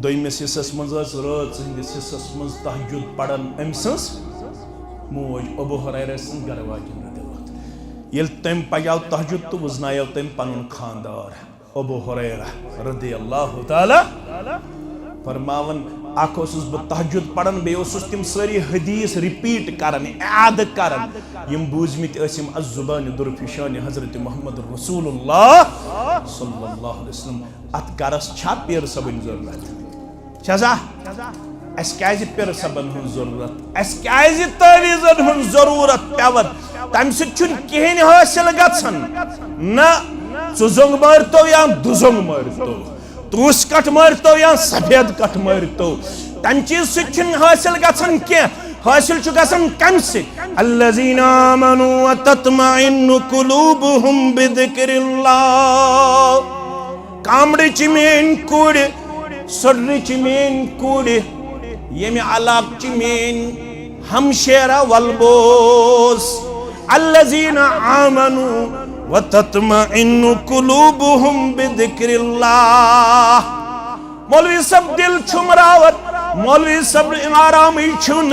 दोयमिस हिस्सस मज रात हंदिस हिस्सस मज तहज्जुद पढ़न अम सस मोज अबू हुरैरा सन गरवाजिन येल तम पयाव तहज्जुद तो वजनायो तम पनुन खानदार अबू हुरैरा रज़ियल्लाहु तआला फरमावन अख ओसुस बह तहज्जुद पढ़न बे ओसुस तिम सारी हदीस रिपीट करन याद करन यम बूजमित असिम अज़्ज़ुबान दुरफिशान हज़रत मुहम्मद रसूलुल्लाह सल्लल्लाहु अलैहि वसल्लम अत गरस छा पीर सबन जरूरत छजा अस क्या पीर सबन हुन जरूरत अस क्या तावीज़न हुन जरूरत पेवन तम सहें हासिल गन न जोंग मारतो या दुजोंग मारतो तूस कट मारतो या सफेद कट मारतो तम चीज सह हासिल गन कह हासिल गन कम अल्लज़ीना आमनू व तत्मइन्नु कुलूबुहुम बिज़िक्रिल्लाह कामड़च मेन कुड़ सोडच मेन कुड़ यम अलाक मेन हमशेरा वलबोस अल्लज़ीना आमनू व तत्मइन्नु कुलूबुहुम बिज़िक्रिल्लाह मौलवी सब दिल छुमरावत मौलवी सब आराम छुन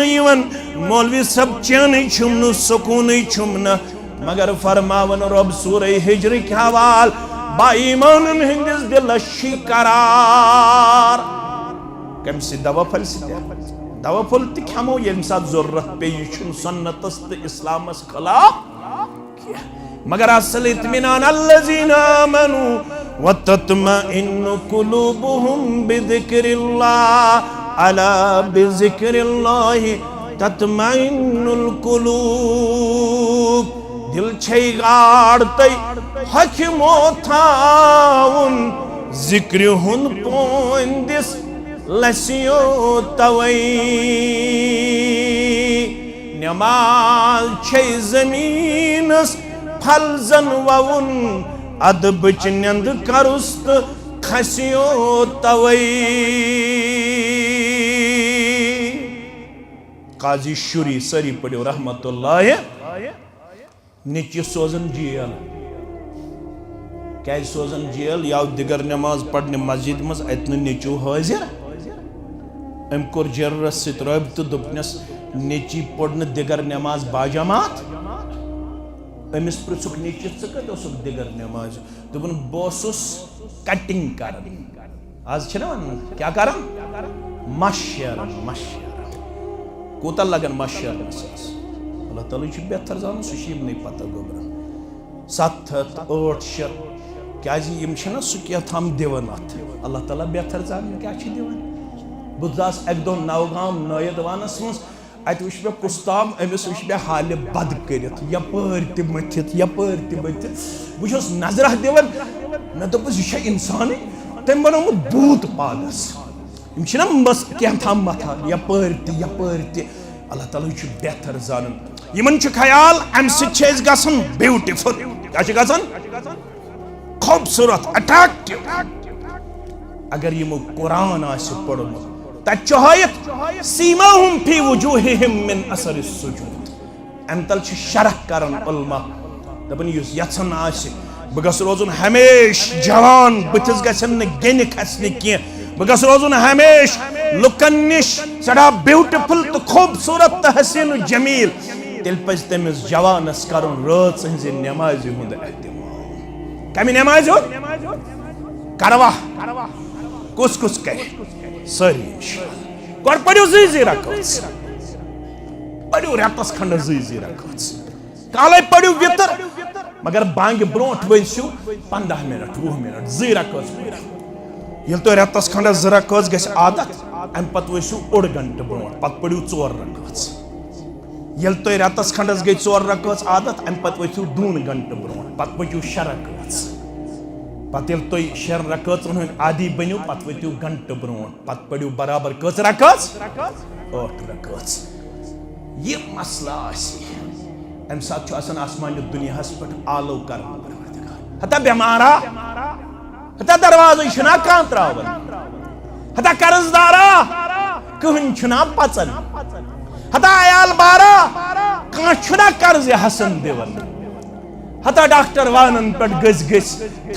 मौलवी सब चैन छुमन सुकून छुमन मगर फरमावन रब सूरह हिज्र के हवाल बाईमान हिंदिस दिल करार कम से दवा फल दवा फल तमो ये सात जरूरत पे सुन्नतस तो इस्लामस खिलाफ मगर असल इत्मीनान अल्लज़ीना आमनू व तत्मइन्नु कुलूबुहुम बिज़िक्रिल्लाह अला बिज़िक्रिल्लाह तत्मइन्नुल कुलूब दिल छै गाड़तै हकिमो थाउन जिक्र हुन पोंदिस लसियो तवई नमाज छै जमीनस फलजन वउन अदबच नंद करुस्त खसियो तवई काजी शुरी सरी पड़ो रहमतुल्लाह निचि सोजन जेल क्या सोजन जेल या दिगर नमाज पढ़ने मस्जिद मज अत निचु हाजिर अम कोर जर्रस सत रबत दोपनस निची पढ़ने दिगर नमाज बाजमात अमिस पृछुक निचि कत दिगर नमाज दोपन बस कटिंग कर आज क्या कर मशर कूत लगन मशर अल्लाह ताला बेहतर जान सह नहीं पता गोबर 700-800 क्या सह क्या दिवन अत अल्लाह ताला बेहतर जान क्या दिवन बह दास अक दो नवगाम नायद वानस मज अत वुच मे कुस्ताम अमिस वुच मे हाल बद कर यपर मथित बह नजर दिवन मे दोपस यह इंसान तम बनोमुत भूत पागस मस क्या मथान यपर अल्लाह ताला छु बेहतर जानन यमन छु ख्याल अम सिच गसन ब्यूटीफुल क्या छु गसन खूबसूरत अट्रैक्टिव अगर यमो कुरान आसे पढ़ो तत हायत सीमाहुम फी वजूहिहिम मिन असर सुजूद अम तल छु शरह करन उलमा दपन युस यछन आसे बह गस रोजुन हमेश जवान बथिस गसन न गेन खसने किए बह गस रोजुन हमेश लुकन निश सड़ा ब्यूटीफुल तो खूबसूरत तो हसीन जमील तेल पज तमिस जवानस करन रात सहिज नमाज हुंद एहतमाम कमी नमाज हो करवा कुस कुस करे सरी गोड़ पड़ो जी रकस पड़ो रेतस खंड जी रकस काले पड़ो वितर मगर बांग ब्रोट वसू 15 मिनट 20 मिनट जी रकस ये तो रेतस खंड जी रकस गस आदत अम पत वसू ओड घंटे ब्रोट पत पड़ो 4 रकस ये तो रेतस खंडस गई 4 रकस आदत अम पत वसू 2 घंटे ब्रोट पत पड़ो 6 रकस पत तो 6 रकस आदि बनो पत वो घंटे ब्रोट पत पड़ो बराबर कस रकस 8 रकस ये मसला अम सात आसमान दुनिया पे आलो कर हता बेमारा हता दरवाजा कान त्रावन हता कर्जदारा कहन पचन हता आयाल बारा कह कर्ज हसन दिवन हता डॉक्टर वानन पे गज गज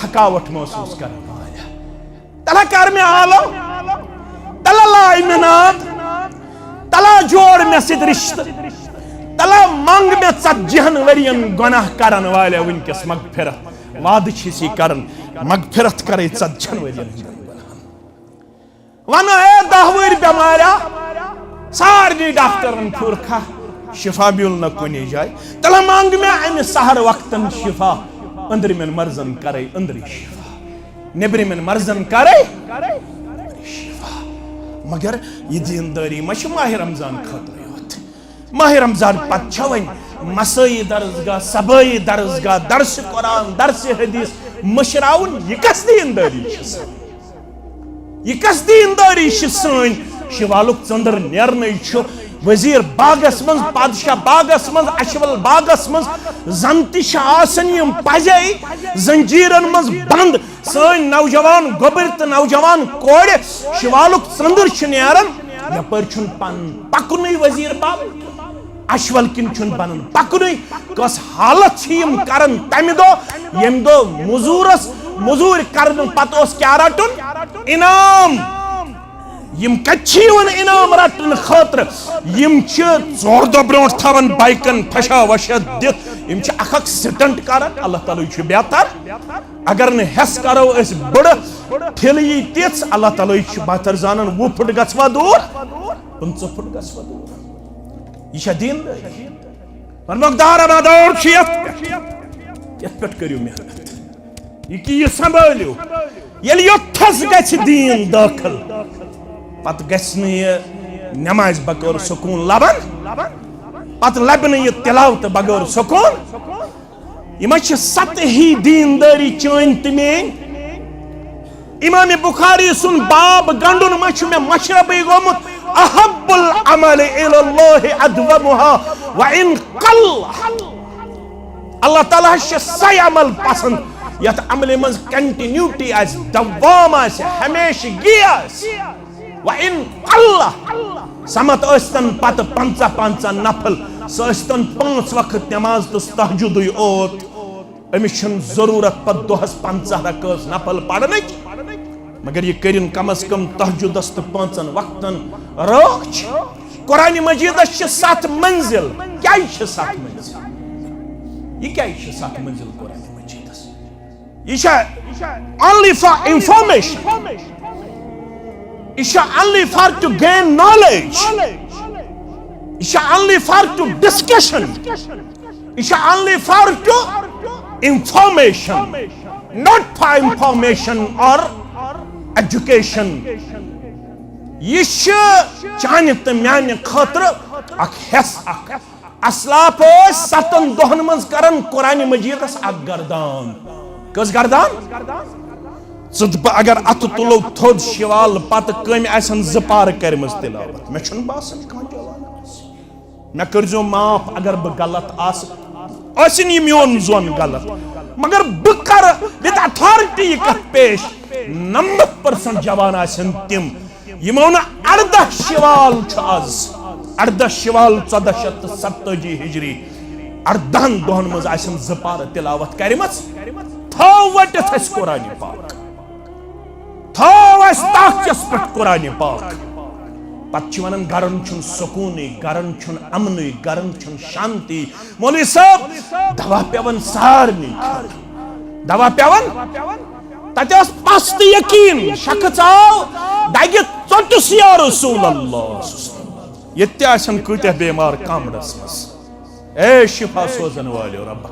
थकावट महसूस कर तला कर में आलो तला लाई मिनाद तला जोड़ में सिद रिश्ते तला मंग में 40 वरियन गुनाह करन वाले वनकस मगफिरत वाद छी करन मगफिरत करे 40 वरियन वन है 10 वरी बेमारा सारे डॉक्टरन फुरखा शिफा बिल न कुनी जाय तला मंग में अम सहर वक्तन शिफा अंदर में मर्जन करे अंदर शिफा नेबरी में मर्जन करे शिफा मगर ये दीनदारी मश माह रमजान खतर माह रमजान पवन मसई दरसगाह सबई दरसगाह दरस कुरान दरस हदीस मशराउन यह कस दीनदारी सन शिवालुक चंदर नेरन वजीर बागस मज बादशाह बागस मज अशवल बागस मज जन तम पजे जंजीरन मज बंद सन नौजवान गोबर तो नौजवान कोड़ शिवालुक चंदर नेरन यपर पकुन वजीर बाब अशवल किन बनन पकुन कस हालत करन तम यम दो मुजूर करन पत क्या रटन इनाम यम कन इनाम रटन खतर यम 4 दो ब्रोट थवन बाइकन फशा वशा दित यम अख स्टंट कर अल्लाह ताला बेहतर अगर न हेस करो बड़ फिल यी तिच अल्लाह ताला बेहतर जानन 20 फुट गवा दूर 50 फुट गवा दूर यह दीन मकदार मदौर पे करो मेहनत यह संभालो ये योथस गीन दाखिल पत नमाज बगैर सुकून लबन पत लब न तिलावत बगैर सुकून यम 7 ही दीनदारी चान तो मेन इमाम बुखारी सुन बाब गंडुन मे मशरबी गोमुत अहब्बुल अमल इलल्लाहि अदवमुहा व इन कल अल्लाह ताला सही अमल पसंद यत अमल मज कंटिन्यूटी आस दवाम आस हमेशगी आस व इन कल समत अस्तन पत 5 नफल सस्तन 5 वक्त नमाज तो तहज्जुद ओत अमिस जरूरत पत दोहस 50 रकात नफल पढ़ने मगर ये करिन कम अज कम तहज्जुदस तो 5 वक्तन रोच कुरान मजीदस 7 मंजिल क्या 7 मंजिल ये क्या 7 मंजिल कुरान मजीदस ये only for information it's only for to gain knowledge it's only for to discussion it's only for to information not for information or education यह चान तो मान खतर असलाफ 7 दोहन मज करन कुरान मजीदस गर्दान कस गर्दान अगर अत तुलो थोद शिवाल पत कम आसन 2 पार करम तिलावत मे बासान मे करजो माफ अगर बह गलत आसिन ये मियोन जोन गलत, मगर बह कर विद अथॉरिटी यह कथ पेश 90% जवान आसन तिम यमो न 18 शवाल आज 18 शवाल 1487 हिजरी 18 दोहन मज आसन जपार तिलावत करमस थाव वटिथ अस कुरान पाक थाव अस ताकचस पे कुरान पाक पत वन गरन छुन सुकून गरन छुन अमन गरन छुन शांति। मौलवी साहब दवा पेवन सारनी दवा पेवन तत पस्त यकीन शख्स आव दग चोटस या रसूल अल्लाह ये कत बेमार कामड़स मस ए शिफा सोजन वालो रब्बा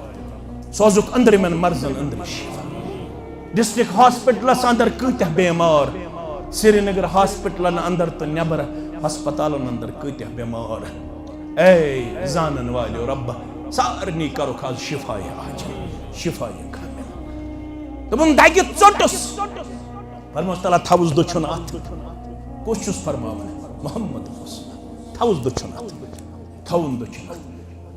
सोजुक अंदरमन मर्जन अंदर शिफा। डिस्ट्रिक्ट हॉस्पिटलस अंदर कत बेमार, श्रीनगर हॉस्पिटलन अंदर तो नबर हस्पतालन अंदर कत बेमार ए जानन वालो रब्बा सारनी करो आज शिफा आज शिफा दोपन दग चोटस फरमोस तला थवस दुछुन अत कुछ फरमावन मोहम्मद थवस दुछुन अत थवन दुछुन अत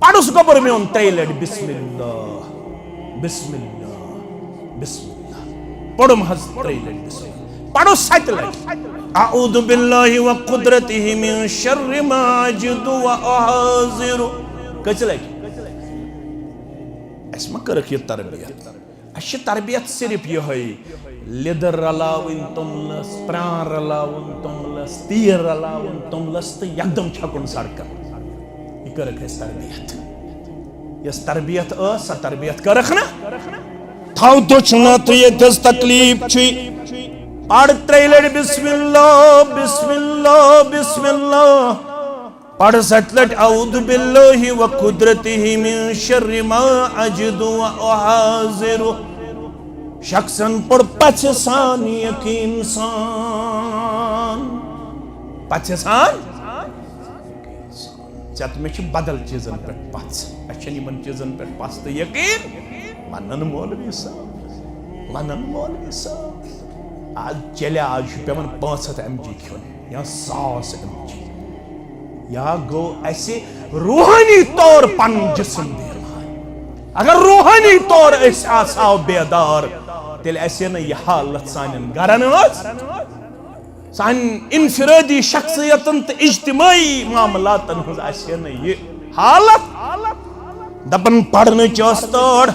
पड़ुस गोबर में 3 लट बिस्मिल्लाह बिस्मिल्लाह बिस्मिल्लाह पड़ुम हज 3 लट बिस्मिल्लाह पड़ो 7 लट अऊदु बिल्लाहि व कुदरतिहि मिन शर्रि मा अजिदु व अहाज़िरु कच लट अस मा करक ये तरबियत अश तरबियत सिर्फ यही लिदर रलावन तुमलस प्राण रलावन तुमलस तीर रलावन तुमलस तो एकदम छकुन सड़क यह करक तरबियत यस तरबियत स तरबियत करक ना थाव दुछना तो ये तकलीफ पढ़ 3 लट बिस्मिल्लाह बिस्मिल्लाह बिस्मिल्लाह पढ़ 7 लट अऊदु बिल्लाहि व कुदरतिहि मिन शर्रि मा अजिदु व अहाज़िरु शख्सन पढ़ पछसान यकीन सान पछसान चत में बदल चीजन पे पछ अच्छन यमन चीजन पे पछ तो यकीन मनन मौलवी साहब आज चले आज पेवन 500 mg खन या 100 mg या गो ऐसे रूहानी तौर पन जिस्म बेमार अगर रूहानी तौर आसाव बेदार तेल ऐसे न यह हालत सान गरन सान इनफिरादी शख्सियतन तो इज्तिमाई मामलातन न ये हालत दपन पढ़ने चौस्तोड़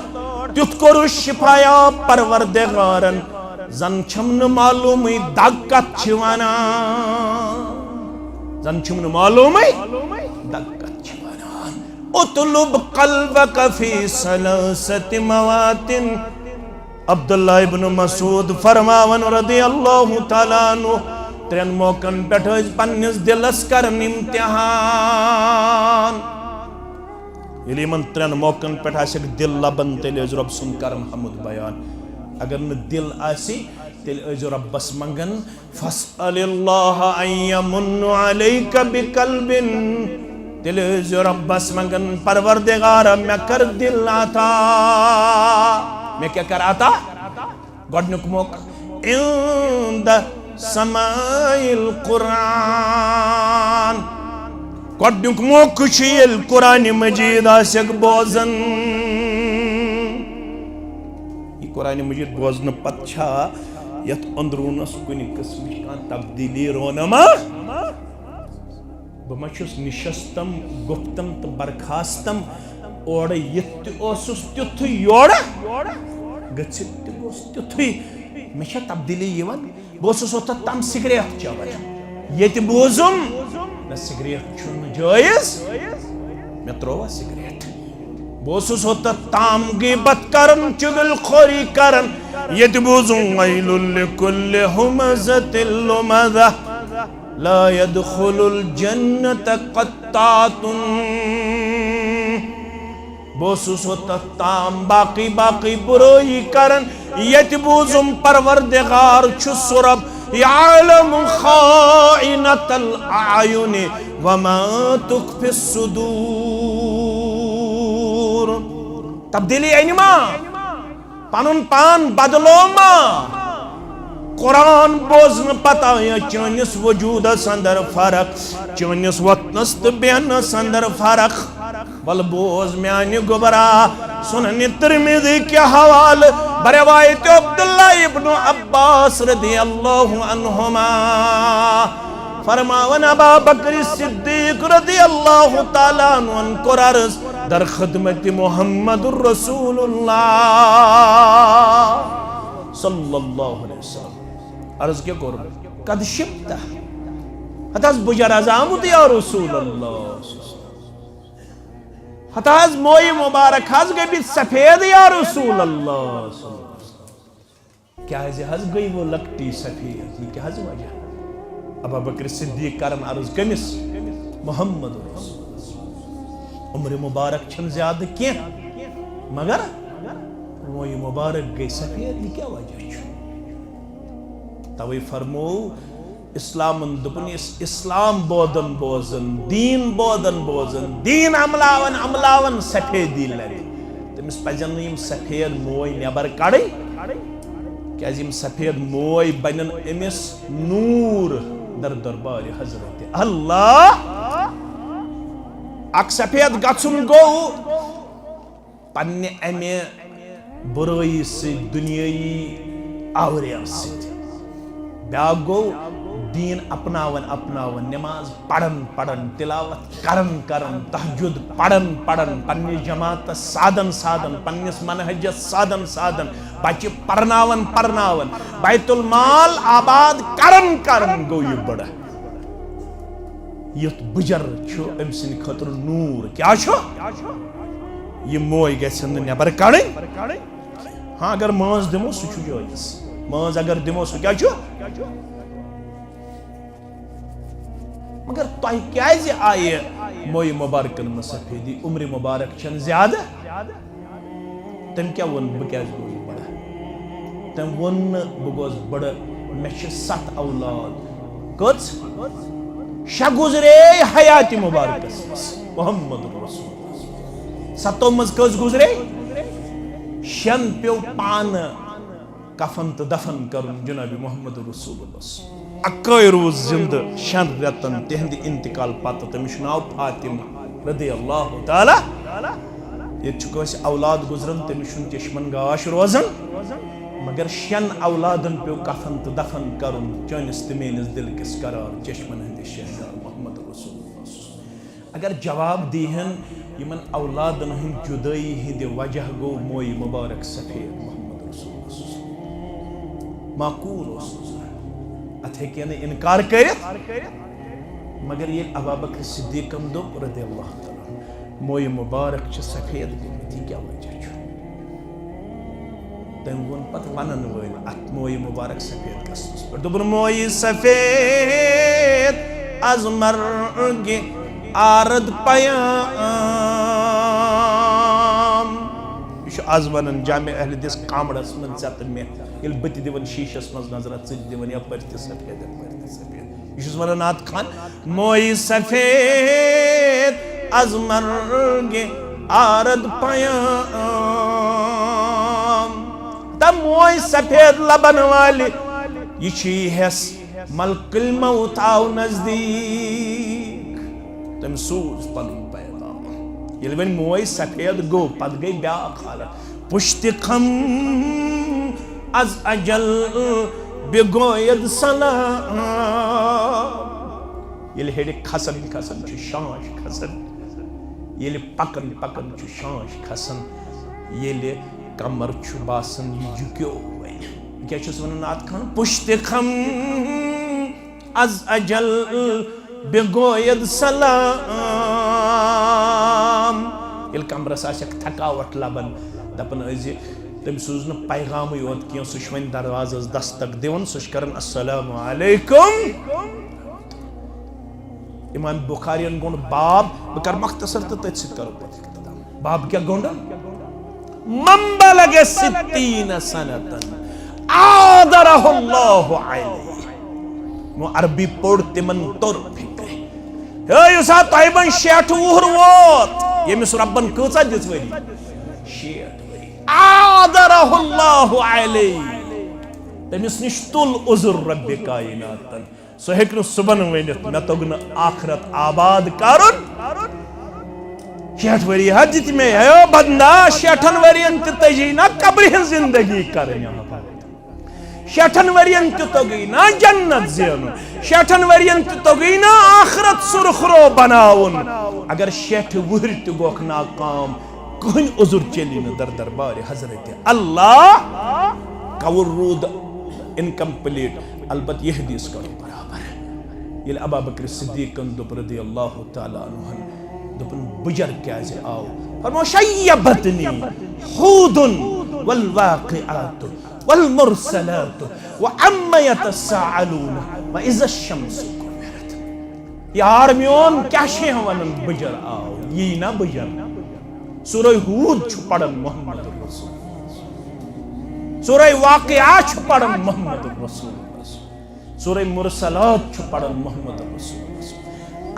तुथ कोरु शिफाया परवरदिगारन जन छमन मालूम दग कत वना जन छुमन मालूम दग कत वनान उतलुब कल्बक फी सलासत मवातिन। अब्दुल्लाह इब्न मसूद फरमावन रदियल्लाहु तआला अन्हु 3 मौकन पे पन्निस दिलस करन इम्तिहान ये मन 3 मौकन पे दिल लबन तेल रब सुन करन हमद बयान अगर न दिल आसी तेल रब्बस मंगन फस्अलिल्लाह अन यमुन्न अलैका बिकल्बिन तेल रब्बस मंगन परवरदिगार मैं कर दिल आता मैं क्या कर आता गॉडनुक मोक इंद समाइल कुरान गॉडनुक मोक शियल कुरान मजीद आशक बोजन ये कुरान मजीद बोजन पच्छा यत अंदरूनस कुनि किस्म तब्दीली रोनमा बमचुस निशस्तम गुप्तम तो बरखास्तम और युस तुथ योड़ गुथु मे तब्दीली बस तम सिगरेट चवन ये बोजुम न सिगरेट जायज मे त्रोवा सिगरेट बस ताम गिबत करन चुगल खोरी करन ये बोजुम वैलुल लिकुल्लि हुमज़तिल लुमज़ा ला यदखुलुल जन्नत क़त्तातुन बोसुस ताम बाकी बाकी बुरोई करन यत बोजुम परवरदिगार छुसरब यालमु खाइनतल आयुन वमा तुख्फिस सुदूर। तब्दीली अनिमा पनुन पान बदलो मा कुरान बोजन पता चनिस वजूदस अंदर फर्क चनिस वतनस तो बेहनस अंदर फर्क बल बोज म्यान गुबरा सुनन तिरमिज़ी के हवाल बरवायत अब्दुल्ला इब्न अब्बास रज़ियल्लाहु अन्हुमा फरमावन अबू बकर सिद्दीक रज़ियल्लाहु तआला अन्हु कुरारस दर खिदमत मुहम्मदुर रसूलुल्लाह सल्लल्लाहु अलैहि वसल्लम अर्ज के कोर कद शिफ्ता हताज बुजर आजामुत या रसूलुल्लाह हताज मोई मुबारक हज गई भी सफेद या रसूलुल्लाह क्या हज गई वो लकटी सफेद ये क्या हज वजह अबू बकर सिद्दीक करन अर्ज कमिस मोहम्मद उम्र मुबारक छन ज्यादा के मगर वो ये मुबारक गई सफेद ये क्या वजह तवे फरमो इस्लाम इस्लाम बोदन बोजन दीन अमलावन अमलावन सफेदी लरे तमिस पजन यम सफेद मोय नेबर कड़े क्या सफेद मोय बनन अमिस नूर दर दरबार हजरत अल्लाह अक सफेद गचुन गो पन्ने अमे बुराई से दुनियाई आवरिया से ब्या गो दीन अपनावन अपनावन नमाज पढ़न पढ़न तिलावत करन करन तहज्जुद पढ़न पढ़न पन्ने जमात साधन साधन पन्निस मनहज साधन साधन बच्चे पढ़नावन पढ़नावन बैतुल माल आबाद करन करन गो ये बड़ा युत बुजर छु अम सिन खतर नूर क्या छु ये मोय गसन नेबर कड़े हाँ अगर मांस दिमो सु छु जोइस मांस अगर दिमो सु क्या छु मगर तह क्या आये मोय मुबारकन में सफेदी उम्र मुबारक छन ज्यादा तम क्या वन बह क्या गो बड़ा तम वन बह गोस बड़ा मे 7 औलाद कच शा गुजरे हयात मुबारक मोहम्मद रसूल 7 मज कस गुजरे शन पे पान कफन तो दफन कर जनाब मोहम्मद रसूलुल्लाह अक्कई रोज जिंद 6 रतन तिहंद इंतकाल पत तमिश नाव फातिमा रज़ियल्लाहु ताला ये चुकस औलाद गुजरन तमिश चश्मन गाश रोजन मगर 6 औलादन पे कफन तो दफन कर चनिस तमेनिस दिल किस करार चश्मन हंद शहदार मोहम्मद रसूलुल्लाह अगर जवाब दीहन यमन औलादन हंद जुदाई हंद वजह गो मोय मुबारक सफेद मोहम्मद रसूलुल्लाह माकूल अत हे इनकार कर मगर ये अबू बकर सिद्दीक दो रज़ियल्लाहु तआला मोय मुबारक सफेद गई क्या वजह तम वो पत वन वल अत मोय मुबारक सफेद गसनस पर दोपन मोय सफेद अजमर गे आरद पयाम यह अजवन जामे अहल दिस कामड़स मन चत मे ये बत दिवन शीशस मज नजर चत दिवन यपर सफेद यह वन नात खान मोय सफेद अजमर गे आरद पयाम तम मोय सफेद लबन वाली यह हेस मलकुल मौत आव नजदीक तम सूज पन पैगाम ये वन मोय सफेद गो पत गई ब्या हालत पुश्त खम अज अजल बेगोयद सलाम ये हेड खसन खसन शांश खसन ये पकन पकन शांश खसन ये कमर बासन यह झुक्यो क्या वन नात खान पुश्त खम अज अजल बेगोयद सलाम ये कमरस थकावट लबन दपन तम सूज न पैगाम योत कह सह वन दरवाज दस्तक दिवन सह कर अस्सलामु अलैकुम इमाम बुखारी गोन बाब बह कर मख्तसर तो तथ सत करो बाब क्या गोन मंबलग सित्तीन सनतन आदरहुल्लाहु अलैहि वो अरबी पोड़ तिमन तोर फिक्रे हे युसा तयबन 60 वुहर वोत यमिस रब्बन कचा दिस वरी 60 वरी आदरहुल्लाहु अलैहि तमिस निश तुल उजुर रब्बे कायनातन सो हेक्नु सुबन वनित मे तोग न आखरत आबाद करुन 60 वरी हज में आयो बंदा 60 वरियन तजी ना कब्र जिंदगी कर 60 वरियन तोगी ना जन्नत ज़ेन 60 वरियन तोगी ना आखरत सुरखरो बनाउन अगर 60 वहर त गोख नाकाम कहीं उजुर चली न दर दरबार हजरत अल्लाह कवर रूद इनकम्प्लीट अलबत यह हदीस करो बराबर ये अबू बकर सिद्दीक दुप रदियल्लाहु तआला अन्हु दुपन बुजर कैसे आओ फरमाया शय्यबतनी हुदुन वल वाक़िआत वल मुरसलात व अम्मा यतसाअलून व इज़ा शम्स कुविरत यार म्योन क्या शे वनन बुजर आओ ये ना बुजर सूरह हूद छु पढ़न मोहम्मद रसूल सूरह वाक़िआ छु पढ़न मोहम्मद रसूल सूरह मुरसलात छु पढ़न मोहम्मद रसूल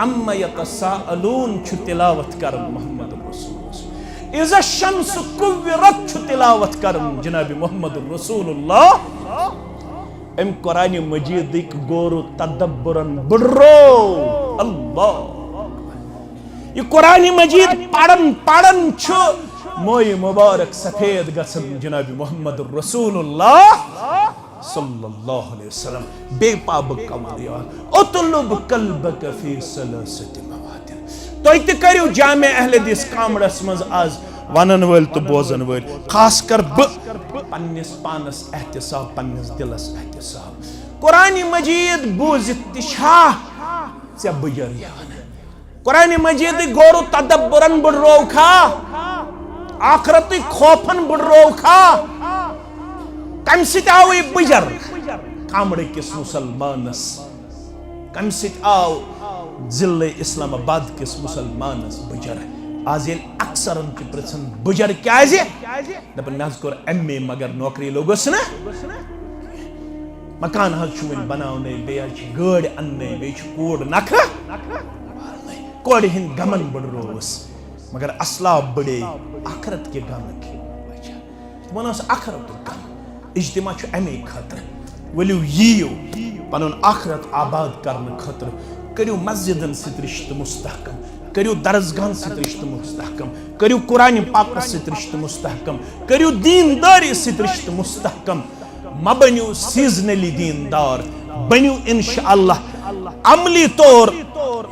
अम्मा यतसाअलून छु तिलावत करन मोहम्मद रसूल इज़ा शम्स कुविरत छु तिलावत करन जनाब मोहम्मद रसूलुल्लाह एम कुरान मजीद एक गोरु तदब्बुरन बुर्रो अल्लाह ये कुरान मजीद पढ़न पढ़न छु मोय मुबारक सफेद गसन जनाब मोहम्मद रसूलुल्लाह सल्लल्लाहु अलैहि वसल्लम बेपाब कमलिया उतलुब कल्बक फी सलासत मवादिन तो इत करियो जामे अहले दिस कामड़स मज आज वनन वल तो बोजन वल खास कर पन्निस पानस एहतिसाब पन्निस दिलस एहतिसाब कुरान मजीद बोजित तिशा से बुजर कुरान मजीद गोरु तदब्बुरन बुर्रोखा आखरत खौफन बुर्रोखा कम सित आओ बुजर कामड़े किस मुसलमानस कम सित आओ जिले इस्लामाबाद किस मुसलमानस बुजर आज ये अक्सर उनकी प्रश्न बुजर क्या है दपन नज़कुर एमए मगर नौकरी लोगों से ना मकान हल चुन बनाने बेच गाड़ अन्ने बेच कोड नख कोड हिंद गमन बुर्रोस मगर असला बड़े आखरत के गम के वनस आखरत गम इज्तिमा छु अमे खतर वलियो यियो पनुन आखरत आबाद करने खतर करियो मस्जिदन सित रिश्त मुस्तहकम करियो दरसगाहन सित रिश्त मुस्तहकम करियो कुरान पाक सित रिश्त मुस्तहकम करियो दीनदारी सित रिश्त मुस्तहकम मबनियो सीजनली दीनदार बनियो इंशाअल्लाह अमली तौर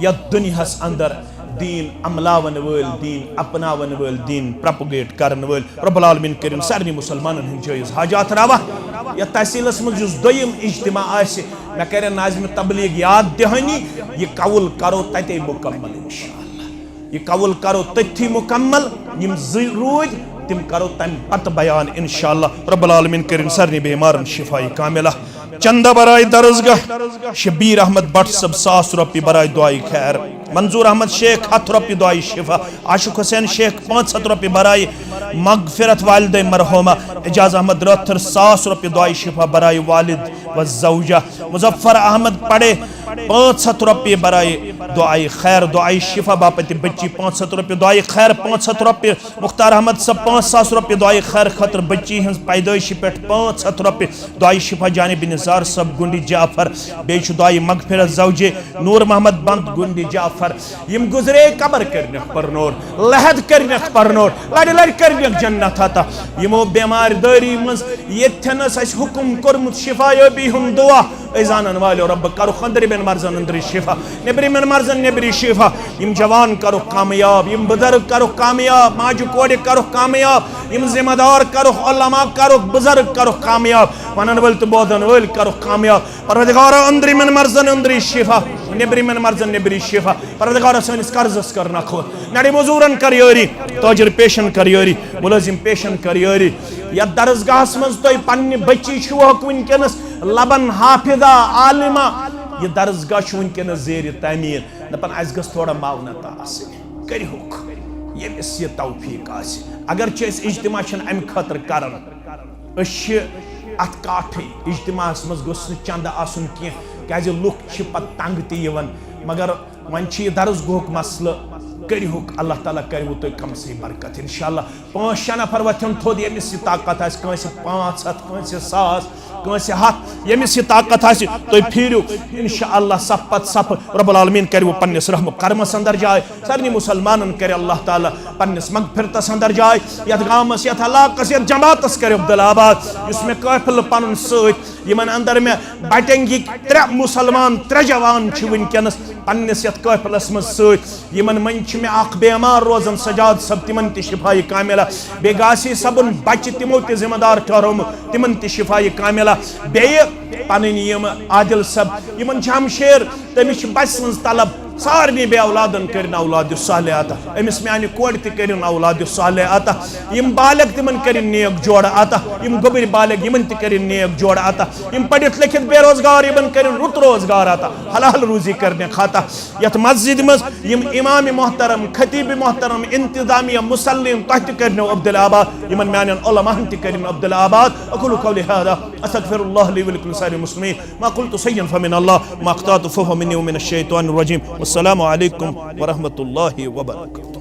या दुनियास अंदर दीन अमलावन वल दीन अपनावन वल दीन प्रोपगेट करन वल रब्बुल आलमीन करिन सारनी मुसलमानन हिंद जायज हाजात रावा या तहसीलस मज जुस दोयम इज्तिमा आसे मे करे नाज़िम तबलीग याद दहनी ये कवल करो तते मुकम्मल इंशाअल्लाह ये कवल करो तथी मुकम्मल यम रूद तिम करो तम पत बयान इंशाअल्लाह रब्बुल आलमीन करिन सारनी बीमारन शिफाई कामिला चंदा बराए दरसगाह शबीर अहमद भट्ट सब 100 रुपये बराए दुआई खैर मंजूर अहमद शेख 10 रुपये दुआई शिफा आशिक हुसैन शेख 500 रुपये बराए मगफिरत वालिद मरहुमा एजाज अहमद रथर 100 रुपये दुआई शिफा बराए वालिद व जौजा मुजफ्फर अहमद पड़े 500 रुपये बराए दुआई खैर दुआई शिफा बापति बच्ची 500 रुपये दुआई खैर 500 रुपये मुख्तार अहमद सब 500 रुपये दुआई खैर खतर बच्ची हंस पैदाइशी पे 500 रुपये दुआई शिफा जानिब निसार सब गुंडी जाफर बेच दुआई मगफिरत जौजे नूर मोहम्मद बंद गुंडी जाफर यम गुजरे कबर करने पर नूर लहद करने पर नूर लड़ लड़ करने जन्नत आता यमो बीमार दारी मज यथनस अस हुकुम करमुत शिफा यबी हम दुआ ऐजानन वाले रब करो खंदरी बिन मर्जन अंदरी शिफा नेबरी बिन मर्जन नेबरी शिफा यम जवान करो कामयाब यम बुजुर्ग करो कामयाब माजू कोड़े करो कामयाब यम जिम्मेदार करो उलमा करो बुजुर्ग करो कामयाब वनन वल तो बोधन वल करो कामयाब परवरदिगार अंदरी बिन मर्जन अंदरी शिफा नेबरी बिन मर्जन नेबरी शिफा परवरदिगार सनिस कर्जस करना खो नडी मजूरन करियोरी ताजर पेशन करियोरी मुलाजिम पेशन करियोरी या दरसगाहस मज तो पन्ने बच्ची छु वनकनस लबन हाफिजा आलिमा ये दरसगाह वनकनस जेर तमीर दपन अस गस थोड़ा मावनत आसनि करिहुक यमिस ये तौफीक आसि अगर इस इज्तिमा अम खतर करन अत काठे इज्तिमास मज गोस चंद आसन कह क्या लुक पत तंग तयन मगर वन दरसगाह मसल करिहुक अल्लाह ताला करिवु तो कम से बरकत इंशाअल्लाह 5-6 नफर वथन थोद यमिस ताकत आस कंस 500 कंस 100 कंस 100 यमिस ताकत आस तो फिरु इंशाअल्लाह सफ पत सफ रब्बुल आलमीन करिवु पन्निस रहम करमस अंदर जाय सरनी मुसलमानन करे अल्लाह ताला पन्निस मगफिरतस अंदर जाय यत गामस यत इलाकस यत जमातस करे अब्दुलाबाद इसमें काफिल पन सत यमन अंदर में बटेंगी 3 मुसलमान 3 जवान छ वनकनस पन्निस यत काफिलस मज सत यमन मन छ में अख बेमार रोजन सजाद सब तिमन ति शिफाई कामिला बेगासी सबन बच तिमो ति जिम्मेदार ठहरम तिमन ति शिफाई कामिला बे पन यम आदिल सब यमन जमशेर तमिश बस तलब सारनी बे औलादन कर औलाद साले आता अमिस मानि कोड़ कर औलाद साले आता यम बालक तिमन कर नेक जोड़ आता यम गोबर बालक यमन कर नेक जोड़ आता यम पढ़ित लिखित बेरोजगार यमन कर रुत रोजगार आता हलाल रूजी करने खाता यत मस्जिद मज यम इमाम मोहतरम खतीब मोहतरम इंतजामिया मुसल्लिम तहत करनो अब्दुलाबाद यमन मानि उलमा ति करन अब्दुलाबाद अकुलु कौली हादा अस्तगफिरुल्लाह ली व लिकुम साइरिल मुस्लिमीन मा कुल्तु सय्यन फमिन अल्लाह मा अख्तातु फहुव मिन्नी व मिनश शैतानिर रजीम। अस्सलामु अलैकुम व रहमतुल्लाहि व बरकातुहू।